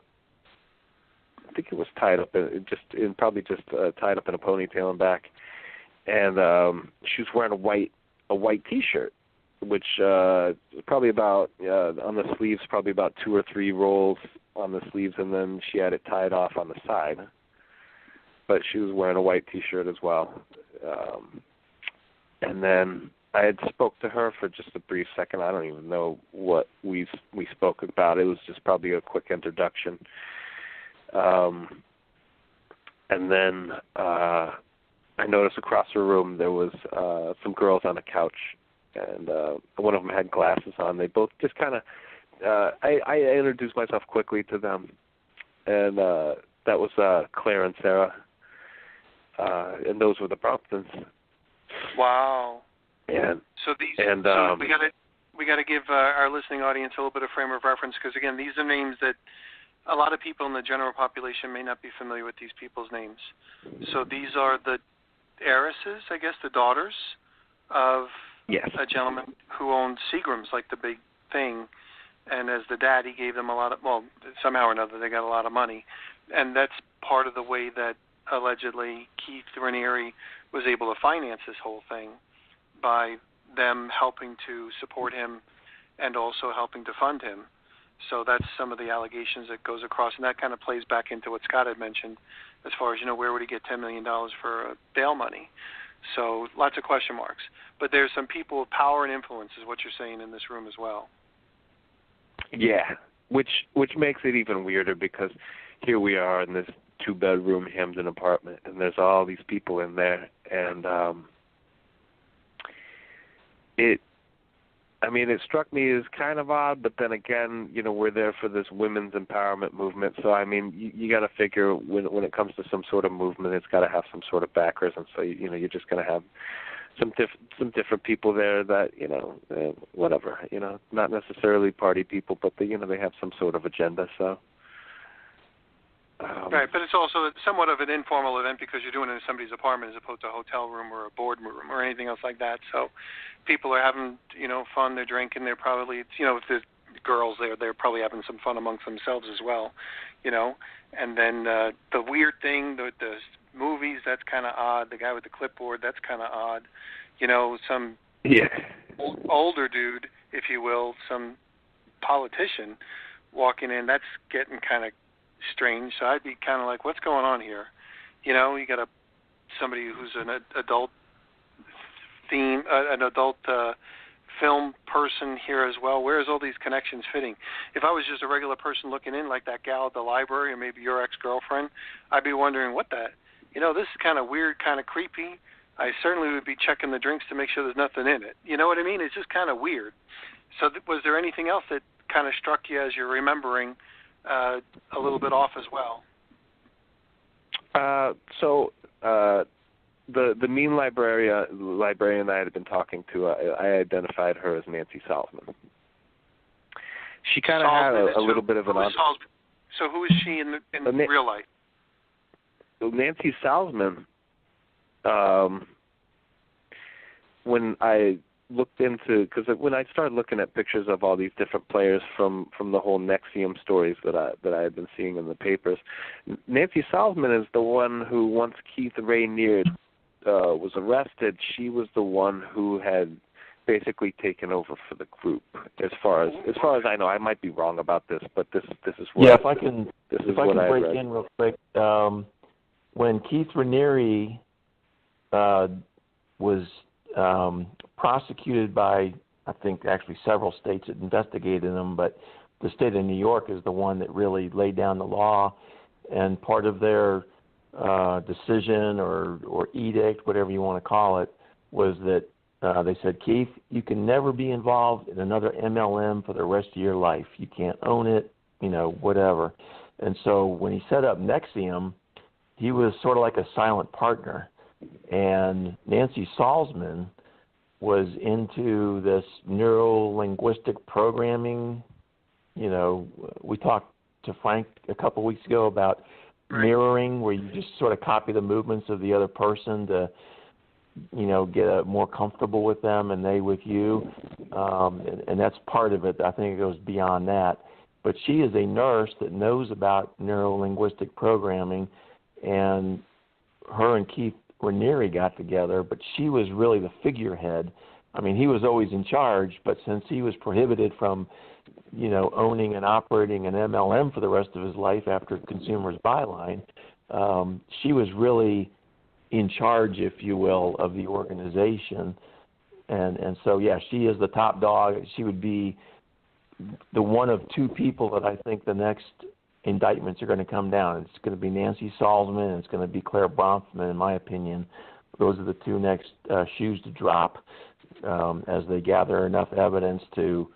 think it was tied up, probably just tied up in a ponytail and back. And she was wearing a white T-shirt, which probably about on the sleeves, probably about 2 or 3 rolls on the sleeves, and then she had it tied off on the side. But she was wearing a white T-shirt as well. And then I had spoke to her for just a brief second. I don't even know what we spoke about. It was just probably a quick introduction. And then I noticed across the room there was some girls on a couch, and one of them had glasses on. They both just kind of, I introduced myself quickly to them, and that was Claire and Sarah, and those were the Bromptons. Wow. And so we got to give our listening audience a little bit of frame of reference, because again, these are names that a lot of people in the general population may not be familiar with these people's names. So these are the heiresses, I guess, the daughters of a gentleman who owned Seagram's, like the big thing. And as the dad, he gave them a lot of, somehow or another, they got a lot of money. And that's part of the way that allegedly Keith Raniere was able to finance this whole thing, by them helping to support him and also helping to fund him. So that's some of the allegations that goes across, and that kind of plays back into what Scott had mentioned as far as, where would he get $10 million for bail money? So lots of question marks. But there's some people with power and influence is what you're saying in this room as well. Yeah, which makes it even weirder, because here we are in this 2-bedroom Hamden apartment, and there's all these people in there, and it struck me as kind of odd, but then again, we're there for this women's empowerment movement. So, you got to figure when it comes to some sort of movement, it's got to have some sort of backers. And so, you're just going to have some different people there that, whatever, not necessarily party people, but they have some sort of agenda. So. Right, but it's also somewhat of an informal event because you're doing it in somebody's apartment as opposed to a hotel room or a boardroom or anything else like that. So people are having, fun, they're drinking, they're probably, if there's girls there, they're probably having some fun amongst themselves as well, And then the weird thing, the movies, that's kind of odd. The guy with the clipboard, that's kind of odd. Some older dude, if you will, some politician walking in, that's getting kind of strange. So I'd be kind of like, what's going on here? You got somebody who's an adult film person here as well. Where's all these connections fitting? If I was just a regular person looking in, like that gal at the library or maybe your ex-girlfriend, I'd be wondering what that. This is kind of weird, kind of creepy. I certainly would be checking the drinks to make sure there's nothing in it. You know what I mean? It's just kind of weird. So was there anything else that kind of struck you as you're remembering a little bit off as well? The mean librarian I had been talking to, I identified her as Nancy Salzman. She kind of had a little bit of an... So who is she in real life? Nancy Salzman, when I looked into, because when I started looking at pictures of all these different players from the whole NXIVM stories that I had been seeing in the papers, Nancy Salzman is the one who, once Keith Raniere was arrested, she was the one who had basically taken over for the group. As far as I know, I might be wrong about this, but this is what if I can break in real quick. When Keith Raniere was prosecuted by, I think, actually several states that investigated him, but the state of New York is the one that really laid down the law, and part of their decision or edict, whatever you want to call it, was that they said, Keith, you can never be involved in another MLM for the rest of your life. You can't own it, whatever. And so when he set up Nexium, he was sort of like a silent partner. And Nancy Salzman was into this neuro-linguistic programming. We talked to Frank a couple of weeks ago about mirroring, where you just sort of copy the movements of the other person to, get more comfortable with them and they with you. And that's part of it. I think it goes beyond that. But she is a nurse that knows about neuro-linguistic programming, and her and Keith Raniere got together, but she was really the figurehead. I mean, he was always in charge, but since he was prohibited from, owning and operating an MLM for the rest of his life after Consumers Byline, she was really in charge, if you will, of the organization. And so, yeah, she is the top dog. She would be the one of two people that I think the next indictments are going to come down. It's going to be Nancy Salzman and it's going to be Claire Bronfman, in my opinion. Those are the two next shoes to drop as they gather enough evidence to,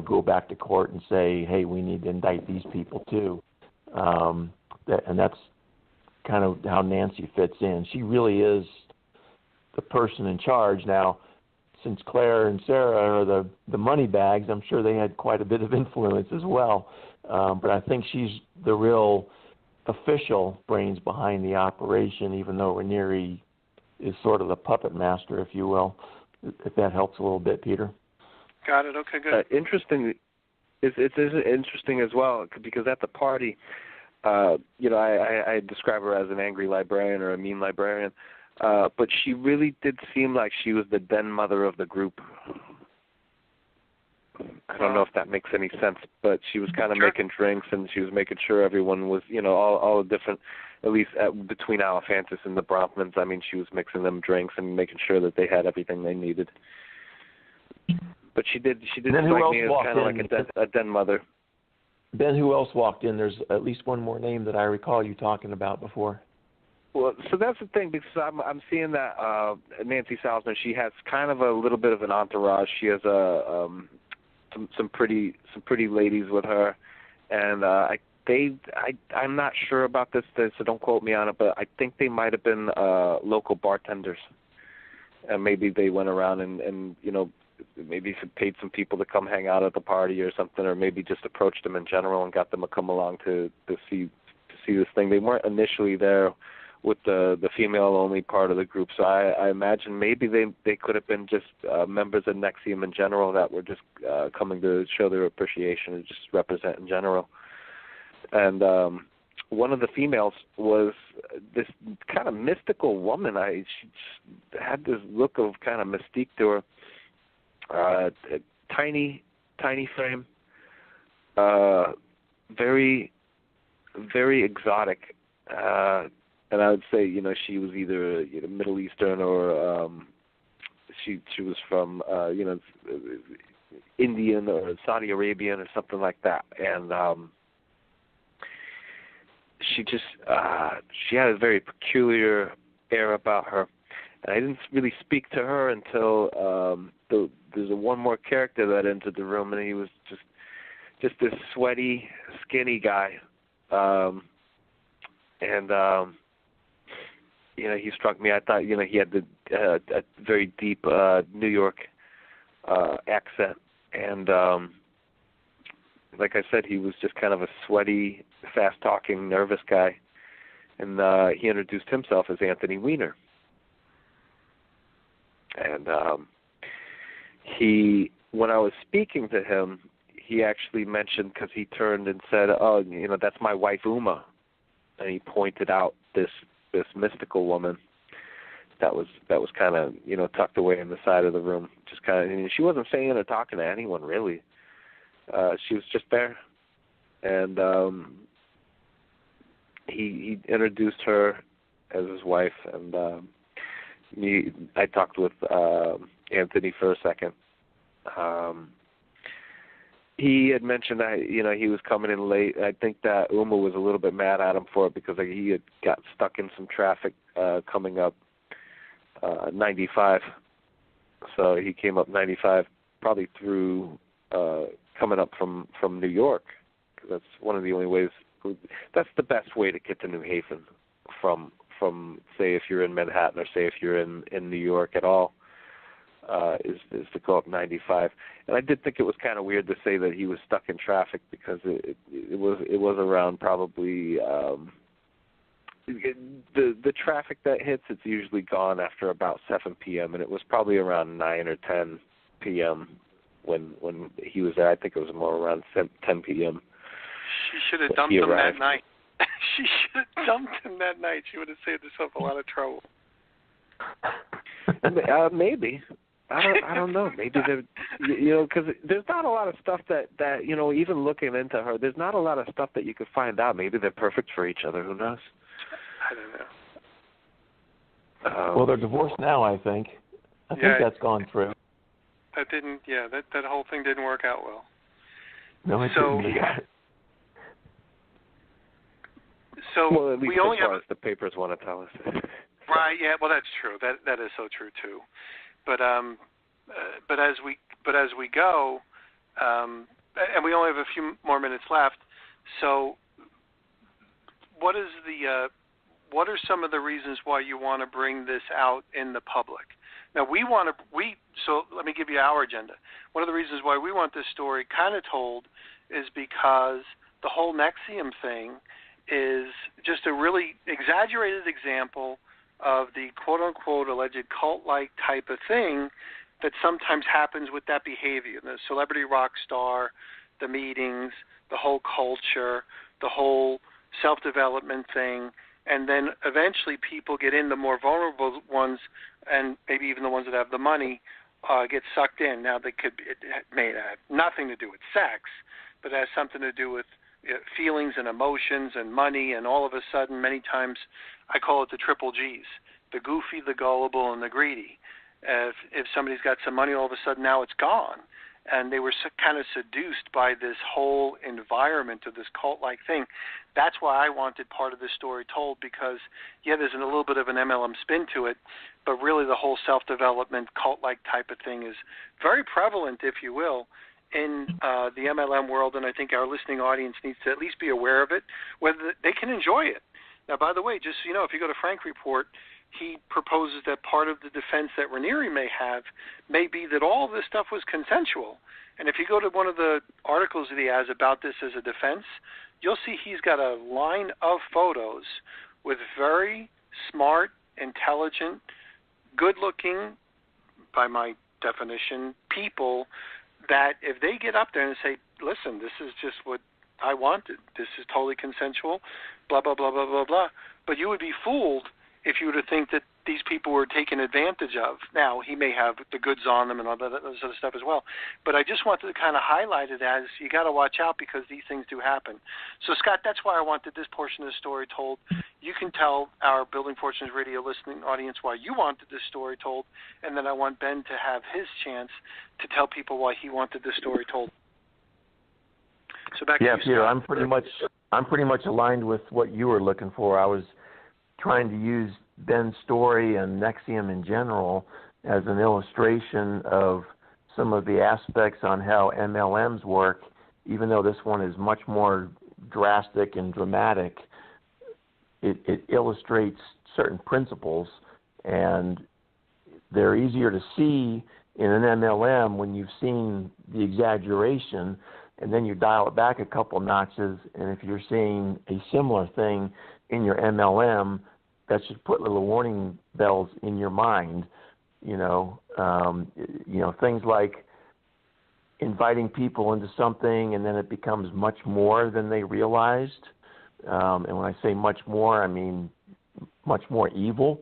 go back to court and say, hey, we need to indict these people too. And that's kind of how Nancy fits in. She really is the person in charge. Now, since Claire and Sarah are the money bags, I'm sure they had quite a bit of influence as well. But I think she's the real official brains behind the operation, even though Raniere is sort of the puppet master, if you will, if that helps a little bit, Peter. Got it. Okay, good. Interesting. It's interesting as well, because at the party, I describe her as an angry librarian or a mean librarian, but she really did seem like she was the den mother of the group. I don't know if that makes any sense, but she was kind of making drinks, and she was making sure everyone was, all the different, at least between Alephantis and the Bronfmans, I mean, she was mixing them drinks and making sure that they had everything they needed. But she did strike me as kind of like a den mother. Ben, who else walked in? There's at least one more name that I recall you talking about before. Well, so that's the thing, because I'm seeing that Nancy Salzman, she has kind of a little bit of an entourage. She has some pretty ladies with her, and I'm not sure about this, so don't quote me on it, but I think they might have been local bartenders, and maybe they went around and maybe paid some people to come hang out at the party or something, or maybe just approached them in general and got them to come along to see this thing. They weren't initially there with the female-only part of the group, so I imagine maybe they could have been just members of Nexium in general that were just coming to show their appreciation and just represent in general. And one of the females was this kind of mystical woman. She had this look of kind of mystique to her. Tiny frame, very, very exotic, and I would say, she was either Middle Eastern or she was from Indian or Saudi Arabian or something like that, and she had a very peculiar air about her. And I didn't really speak to her until there's one more character that entered the room, and he was just this sweaty, skinny guy, he struck me. I thought he had a very deep New York accent, and like I said, he was just kind of a sweaty, fast-talking, nervous guy, and he introduced himself as Anthony Weiner. And when I was speaking to him, he actually mentioned, because he turned and said, "Oh, that's my wife Uma," and he pointed out this mystical woman that was kind of tucked away in the side of the room, just kind of. She wasn't saying or talking to anyone really. She was just there, and he introduced her as his wife, and I talked with Anthony for a second. He had mentioned that he was coming in late. I think that Uma was a little bit mad at him for it because he had got stuck in some traffic coming up 95. So he came up 95 probably through coming up from New York. That's one of the only ways. That's the best way to get to New Haven from say if you're in Manhattan or say if you're in New York at all, is to go up 95. And I did think it was kind of weird to say that he was stuck in traffic because it was around probably the traffic that hits. It's usually gone after about 7 p.m. and it was probably around 9 or 10 p.m. when he was there. I think it was more around 10 p.m. She should have dumped him that night. She should have dumped him that night. She would have saved herself a lot of trouble. Maybe. I don't know. Maybe because there's not a lot of stuff that even looking into her, there's not a lot of stuff that you could find out. Maybe they're perfect for each other. Who knows? I don't know. Well, they're divorced now, I think. I think that's gone through. That didn't. Yeah, that whole thing didn't work out well. No, it didn't. So well, at least we only as far have as the papers want to tell us. Right. Yeah. Well, that's true. That is so true too. But as we go, and we only have a few more minutes left. So, what are some of the reasons why you want to bring this out in the public? Now so let me give you our agenda. One of the reasons why we want this story kind of told is because the whole NXIVM thing is just a really exaggerated example of the quote-unquote alleged cult-like type of thing that sometimes happens with that behavior. The celebrity rock star, the meetings, the whole culture, the whole self-development thing, and then eventually people get in, the more vulnerable ones, and maybe even the ones that have the money, get sucked in. Now, it may have nothing to do with sex, but it has something to do with feelings and emotions and money, and all of a sudden, many times, I call it the triple Gs, the goofy, the gullible, and the greedy. If somebody's got some money, all of a sudden now it's gone. And they were kind of seduced by this whole environment of this cult-like thing. That's why I wanted part of this story told, because, there's a little bit of an MLM spin to it, but really the whole self-development, cult-like type of thing is very prevalent, if you will, in the MLM world, and I think our listening audience needs to at least be aware of it, whether they can enjoy it. Now, by the way, just so you know, if you go to Frank Report, he proposes that part of the defense that Raniere may have may be that all of this stuff was consensual. And if you go to one of the articles that he has about this as a defense, you'll see he's got a line of photos with very smart, intelligent, good-looking, by my definition, people that if they get up there and say, listen, this is just what I wanted, this is totally consensual, blah, blah, blah, blah, blah, blah. But you would be fooled if you were to think that these people were taken advantage of. Now, he may have the goods on them and all that other stuff as well. But I just wanted to kind of highlight it as you got to watch out because these things do happen. So, Scott, that's why I wanted this portion of the story told. You can tell our Building Fortunes Radio listening audience why you wanted this story told, and then I want Ben to have his chance to tell people why he wanted this story told. So back to you, Peter, Scott. I'm pretty much aligned with what you were looking for. I was trying to use Ben's story and NXIVM in general as an illustration of some of the aspects on how MLMs work, even though this one is much more drastic and dramatic. It illustrates certain principles, and they're easier to see in an MLM when you've seen the exaggeration, and then you dial it back a couple notches, and if you're seeing a similar thing in your MLM, that should put little warning bells in your mind. Things like inviting people into something and then it becomes much more than they realized. And when I say much more, I mean much more evil.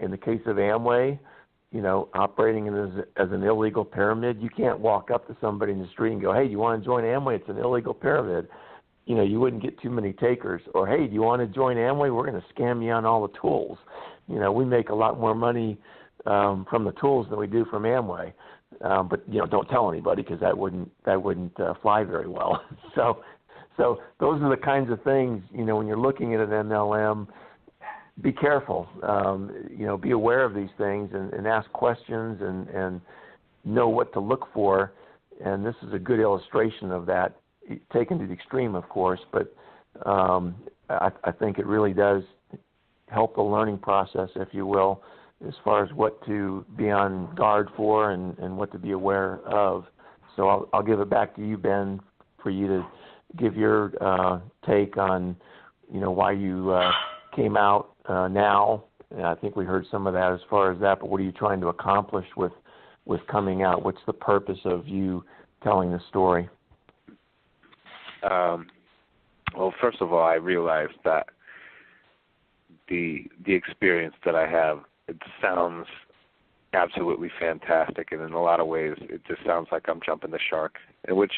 In the case of Amway, operating as an illegal pyramid, you can't walk up to somebody in the street and go, hey, do you want to join Amway? It's an illegal pyramid. You wouldn't get too many takers. Or, hey, do you want to join Amway? We're going to scam you on all the tools. we make a lot more money from the tools than we do from Amway. But don't tell anybody, because that wouldn't fly very well. So those are the kinds of things, when you're looking at an MLM, be careful. Be aware of these things and ask questions and know what to look for. And this is a good illustration of that, taken to the extreme, of course, but I think it really does help the learning process, if you will, as far as what to be on guard for and what to be aware of. So I'll give it back to you, Ben, for you to give your take on, why you came out now. And I think we heard some of that as far as that, but what are you trying to accomplish with coming out? What's the purpose of you telling the story? Well, first of all, I realized that the experience that I have, it sounds absolutely fantastic, and in a lot of ways, it just sounds like I'm jumping the shark. In which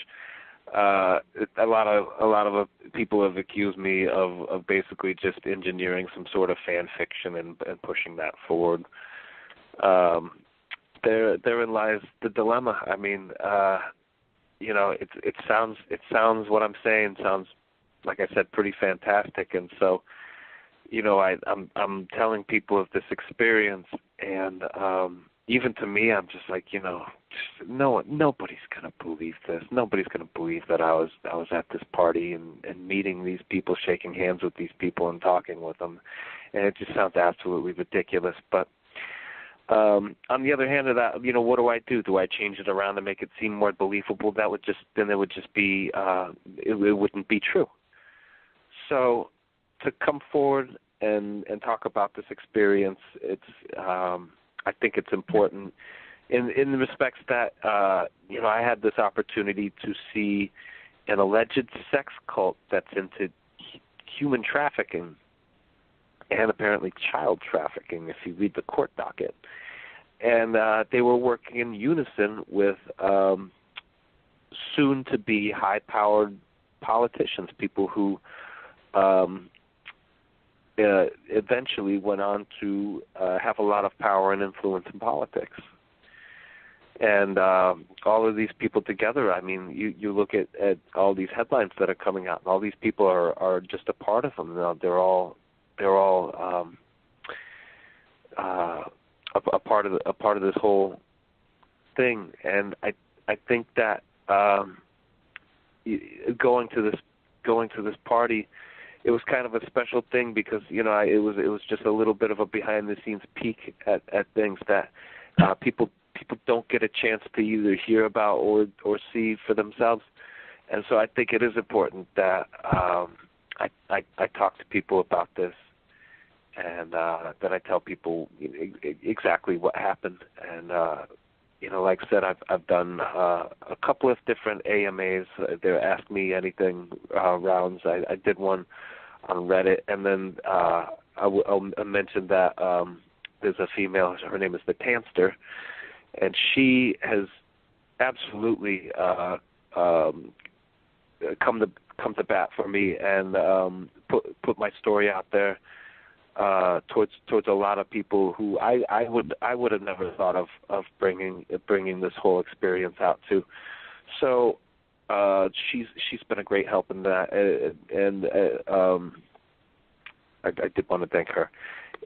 a lot of people have accused me of basically just engineering some sort of fan fiction and pushing that forward. Therein lies the dilemma. I mean, it sounds what I'm saying sounds, like I said, pretty fantastic, and so. I'm telling people of this experience, and even to me, I'm just like, nobody's gonna believe this. Nobody's gonna believe that I was at this party and meeting these people, shaking hands with these people, and talking with them, and it just sounds absolutely ridiculous. But on the other hand of that, what do I do? Do I change it around to make it seem more believable? It would just be it wouldn't be true. So. To come forward and talk about this experience, it's I think it's important in the respects that I had this opportunity to see an alleged sex cult that's into human trafficking and apparently child trafficking, if you read the court docket, and they were working in unison with soon-to-be high-powered politicians, people who eventually went on to have a lot of power and influence in politics. And all of these people together, I mean, you look at all these headlines that are coming out, and all these people are just a part of them. They're all a part of this whole thing. And I think that going to this party, it was kind of a special thing because it was just a little bit of a behind the scenes peek at things that people don't get a chance to either hear about or see for themselves. And so I think it is important that I talk to people about this and that I tell people exactly what happened. And like I said, I've done a couple of different AMAs. They Ask Me Anything rounds. I did one on Reddit, and then I'll mention that there's a female. Her name is the Tanster, and she has absolutely come to bat for me and put my story out there towards a lot of people who I would have never thought of bringing this whole experience out to. So she's been a great help in that, and I did want to thank her.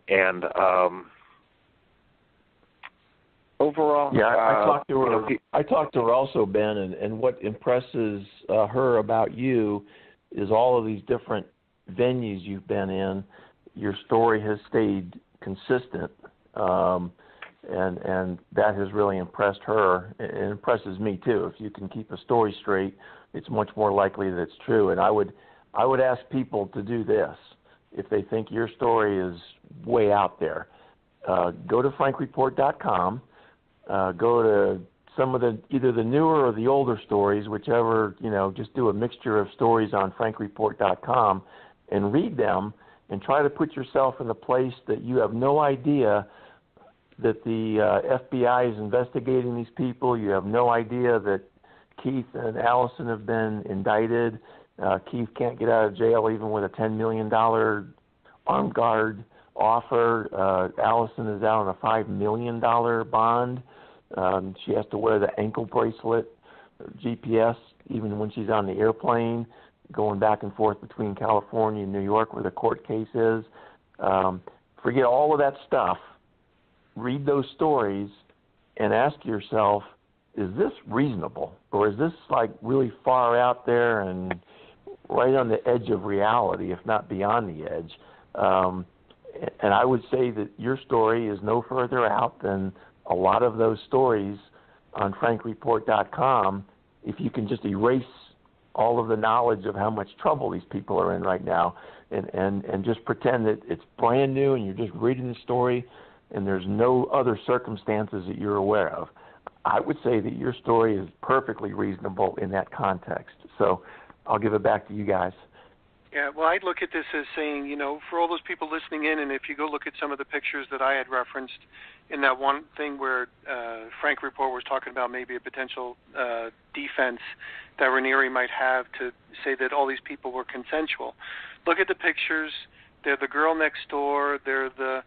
And overall, I talked to her. I talked to her also, Ben, and what impresses her about you is all of these different venues you've been in. Your story has stayed consistent, and that has really impressed her. It impresses me too. If you can keep a story straight, it's much more likely that it's true. And I would ask people to do this if they think your story is way out there. Go to frankreport.com. Go to some of either the newer or the older stories, whichever, just do a mixture of stories on frankreport.com and read them and try to put yourself in the place that you have no idea that the FBI is investigating these people. You have no idea that Keith and Allison have been indicted. Keith can't get out of jail even with a $10 million armed guard offer. Allison is out on a $5 million bond. She has to wear the ankle bracelet, or GPS, even when she's on the airplane, going back and forth between California and New York where the court case is. Forget all of that stuff. Read those stories and ask yourself, is this reasonable? Or is this like really far out there and right on the edge of reality, if not beyond the edge? And I would say that your story is no further out than a lot of those stories on frankreport.com. If you can just erase all of the knowledge of how much trouble these people are in right now and just pretend that it's brand new and you're just reading the story and there's no other circumstances that you're aware of, I would say that your story is perfectly reasonable in that context. So I'll give it back to you guys. Yeah, well, I'd look at this as saying, you know, for all those people listening in, and if you go look at some of the pictures that I had referenced in that one thing where Frank Report was talking about maybe a potential defense that Raniere might have to say that all these people were consensual. Look at the pictures. They're the girl next door. They're the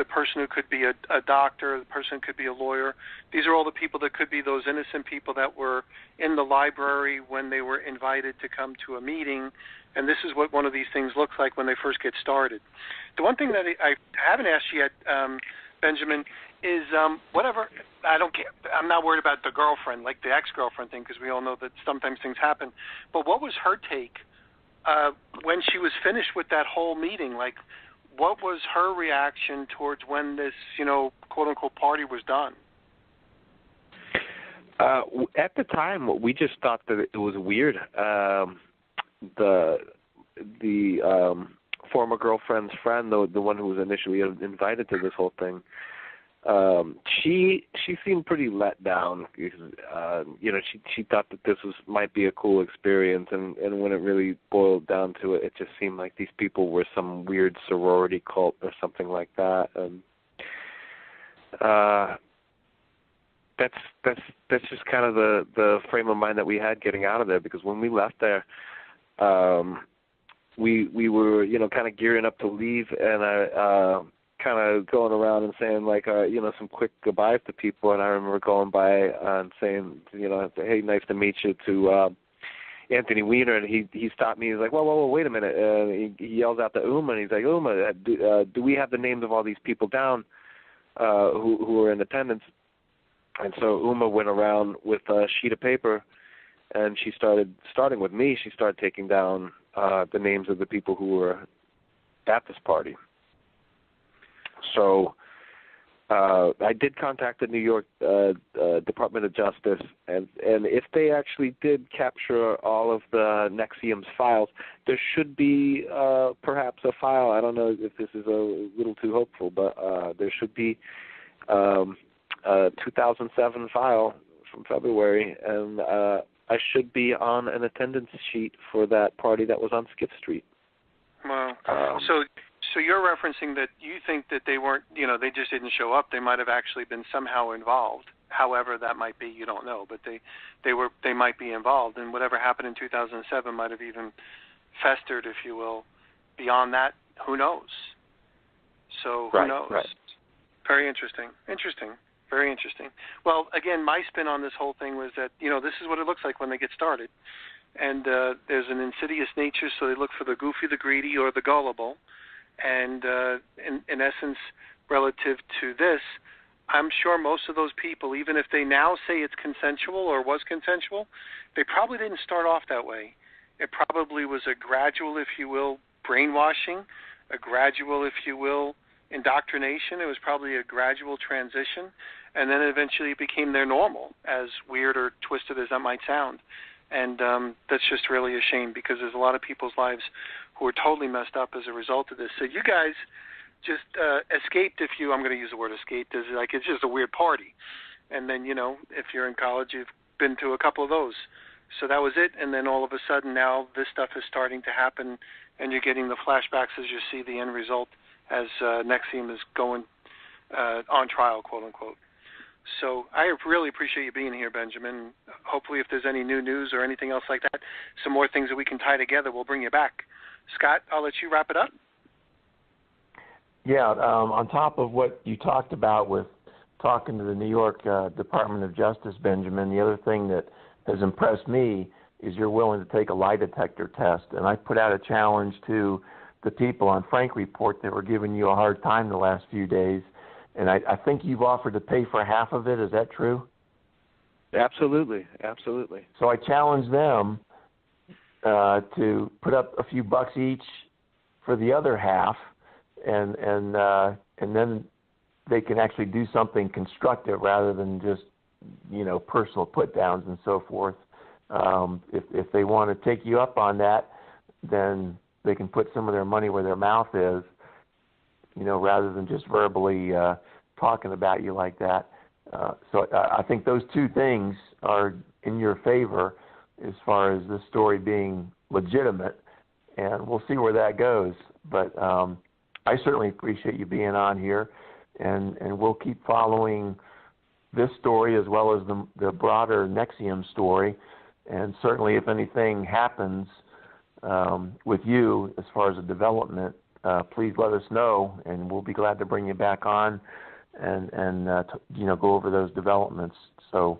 person who could be a doctor, the person who could be a lawyer. These are all the people that could be those innocent people that were in the library when they were invited to come to a meeting. And this is what one of these things looks like when they first get started. The one thing that I haven't asked you yet, Benjamin, is whatever. I don't care. I'm not worried about the girlfriend, like the ex-girlfriend thing, because we all know that sometimes things happen. But what was her take when she was finished with that whole meeting? Like, what was her reaction towards when this, quote-unquote party was done? At the time, we just thought that it was weird. The former girlfriend's friend, the one who was initially invited to this whole thing, she seemed pretty let down. She thought that this might be a cool experience, and when it really boiled down to it, it just seemed like these people were some weird sorority cult or something like that. And that's just kind of the frame of mind that we had getting out of there, because when we left there, we were kind of gearing up to leave, and I kind of going around and saying some quick goodbyes to people, and I remember going by and saying hey, nice to meet you to Anthony Weiner, and he stopped me. He's like, whoa, wait a minute. He yells out to Uma, and he's like, Uma, do we have the names of all these people down who are in attendance? And so Uma went around with a sheet of paper, and starting with me, she started taking down the names of the people who were at this party. So I did contact the New York Department of Justice, and if they actually did capture all of the NXIVM's files, there should be perhaps a file. I don't know if this is a little too hopeful, but there should be a 2007 file from February, and I should be on an attendance sheet for that party that was on Skip Street. Wow. So you're referencing that you think that they weren't, they just didn't show up. They might have actually been somehow involved. However that might be, you don't know, but they might be involved, and whatever happened in 2007 might have even festered, if you will. Beyond that, who knows? So who knows? Right. Very interesting. Very interesting. Well, again, my spin on this whole thing was that, this is what it looks like when they get started. And there's an insidious nature, so they look for the goofy, the greedy, or the gullible. And in essence, relative to this, I'm sure most of those people, even if they now say it's consensual or was consensual, they probably didn't start off that way. It probably was a gradual, if you will, brainwashing, a gradual, if you will, indoctrination. It was probably a gradual transition, and then eventually it became their normal, as weird or twisted as that might sound. And that's just really a shame, because there's a lot of people's lives who are totally messed up as a result of this. So you guys just escaped, I'm going to use the word escaped, it's just a weird party. And then, if you're in college, you've been to a couple of those. So that was it, and then all of a sudden now this stuff is starting to happen, and you're getting the flashbacks as you see the end result as NXIVM is going on trial, quote-unquote. So I really appreciate you being here, Benjamin. Hopefully if there's any new news or anything else like that, some more things that we can tie together, we'll bring you back. Scott, I'll let you wrap it up. Yeah, on top of what you talked about with talking to the New York Department of Justice, Benjamin, the other thing that has impressed me is you're willing to take a lie detector test. And I put out a challenge to the people on Frank Report that were giving you a hard time the last few days. And I think you've offered to pay for half of it. Is that true? Absolutely, absolutely. So I challenge them to put up a few bucks each for the other half, and then they can actually do something constructive rather than just personal put downs and so forth. If they want to take you up on that, then they can put some of their money where their mouth is, rather than just verbally talking about you like that. So I think those two things are in your favor as far as this story being legitimate, and we'll see where that goes. But I certainly appreciate you being on here, and we'll keep following this story as well as the broader Nexium story. And certainly if anything happens with you as far as a development, please let us know, and we'll be glad to bring you back on and go over those developments. So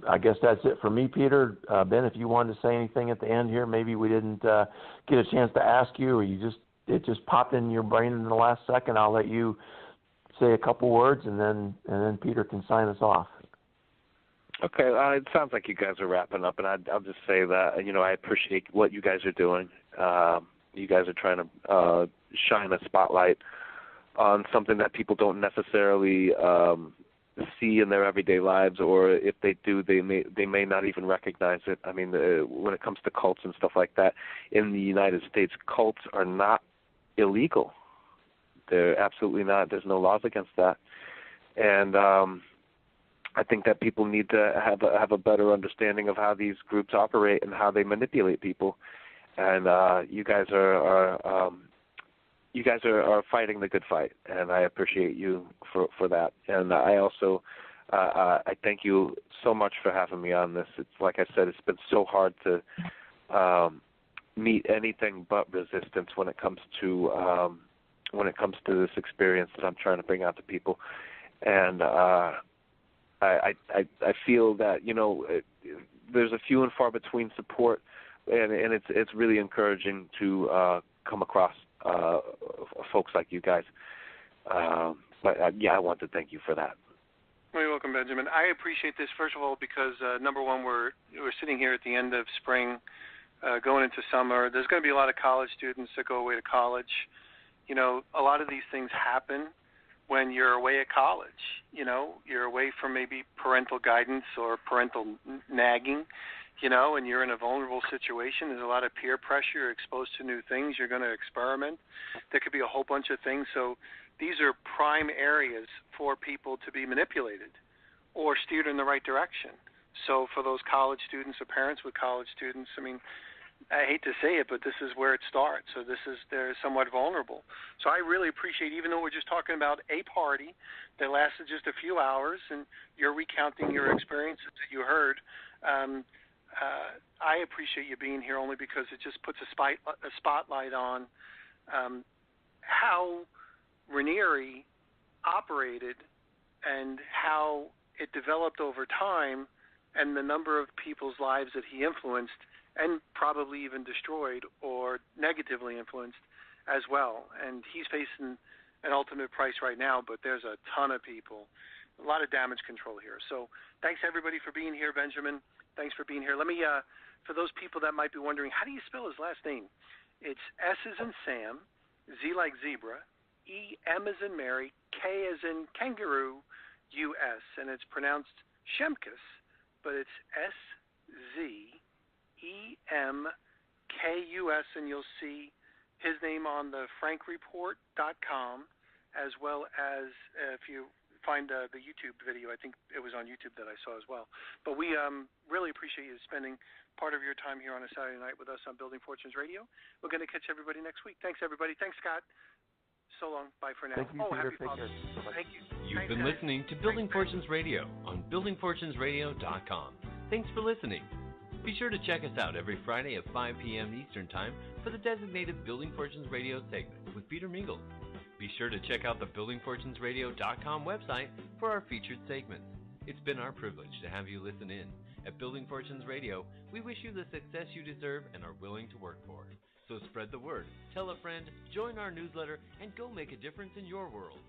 I guess that's it for me, Peter. Ben, if you wanted to say anything at the end here, maybe we didn't get a chance to ask you, or it just popped in your brain in the last second, I'll let you say a couple words, and then Peter can sign us off. Okay, it sounds like you guys are wrapping up, and I'll just say that I appreciate what you guys are doing. You guys are trying to shine a spotlight on something that people don't necessarily see in their everyday lives, or if they do, they may not even recognize it. I mean, when it comes to cults and stuff like that, in the United States, cults are not illegal. They're absolutely not. There's no laws against that, and I think that people need to have a better understanding of how these groups operate and how they manipulate people. And you guys are fighting the good fight, and I appreciate you for that. And I also I thank you so much for having me on this. It's like I said, it's been so hard to meet anything but resistance when it comes to this experience that I'm trying to bring out to people. And I feel that there's a few and far between support, and it's really encouraging to come across folks like you guys. But I want to thank you for that. Well, you're welcome, Benjamin. I appreciate this, first of all, because number one, we're sitting here at the end of spring, going into summer. There's going to be a lot of college students that go away to college. A lot of these things happen when you're away at college. You're away from maybe parental guidance or parental nagging, and you're in a vulnerable situation. There's a lot of peer pressure. You're exposed to new things. You're going to experiment. There could be a whole bunch of things. So these are prime areas for people to be manipulated or steered in the right direction. So for those college students or parents with college students, I mean, I hate to say it, but this is where it starts. So they're somewhat vulnerable. So I really appreciate, even though we're just talking about a party that lasted just a few hours, and you're recounting your experiences that you heard, I appreciate you being here only because it just puts a spotlight on how Raniere operated and how it developed over time, and the number of people's lives that he influenced and probably even destroyed or negatively influenced as well. And he's facing an ultimate price right now, but there's a ton of people, a lot of damage control here. So thanks, everybody, for being here. Benjamin, thanks for being here. Let me, for those people that might be wondering, how do you spell his last name? It's S as in Sam, Z like zebra, E, M as in Mary, K as in kangaroo, U-S, and it's pronounced Szemkus, but it's S-Z-E-M-K-U-S, and you'll see his name on the frankreport.com, as well as if you find the YouTube video. I think it was on YouTube that I saw as well. But we really appreciate you spending part of your time here on a Saturday night with us on Building Fortunes Radio. We're going to catch everybody next week. Thanks, everybody. Thanks, Scott. So long. Bye for now. Thank you, Peter. Happy Father's Day. Thank you. You've been listening to Building Fortunes Radio on buildingfortunesradio.com. Thanks for listening. Be sure to check us out every Friday at 5 p.m. Eastern Time for the designated Building Fortunes Radio segment with Peter Mingles. Be sure to check out the BuildingFortunesRadio.com website for our featured segments. It's been our privilege to have you listen in. At Building Fortunes Radio, we wish you the success you deserve and are willing to work for. So spread the word, tell a friend, join our newsletter, and go make a difference in your world.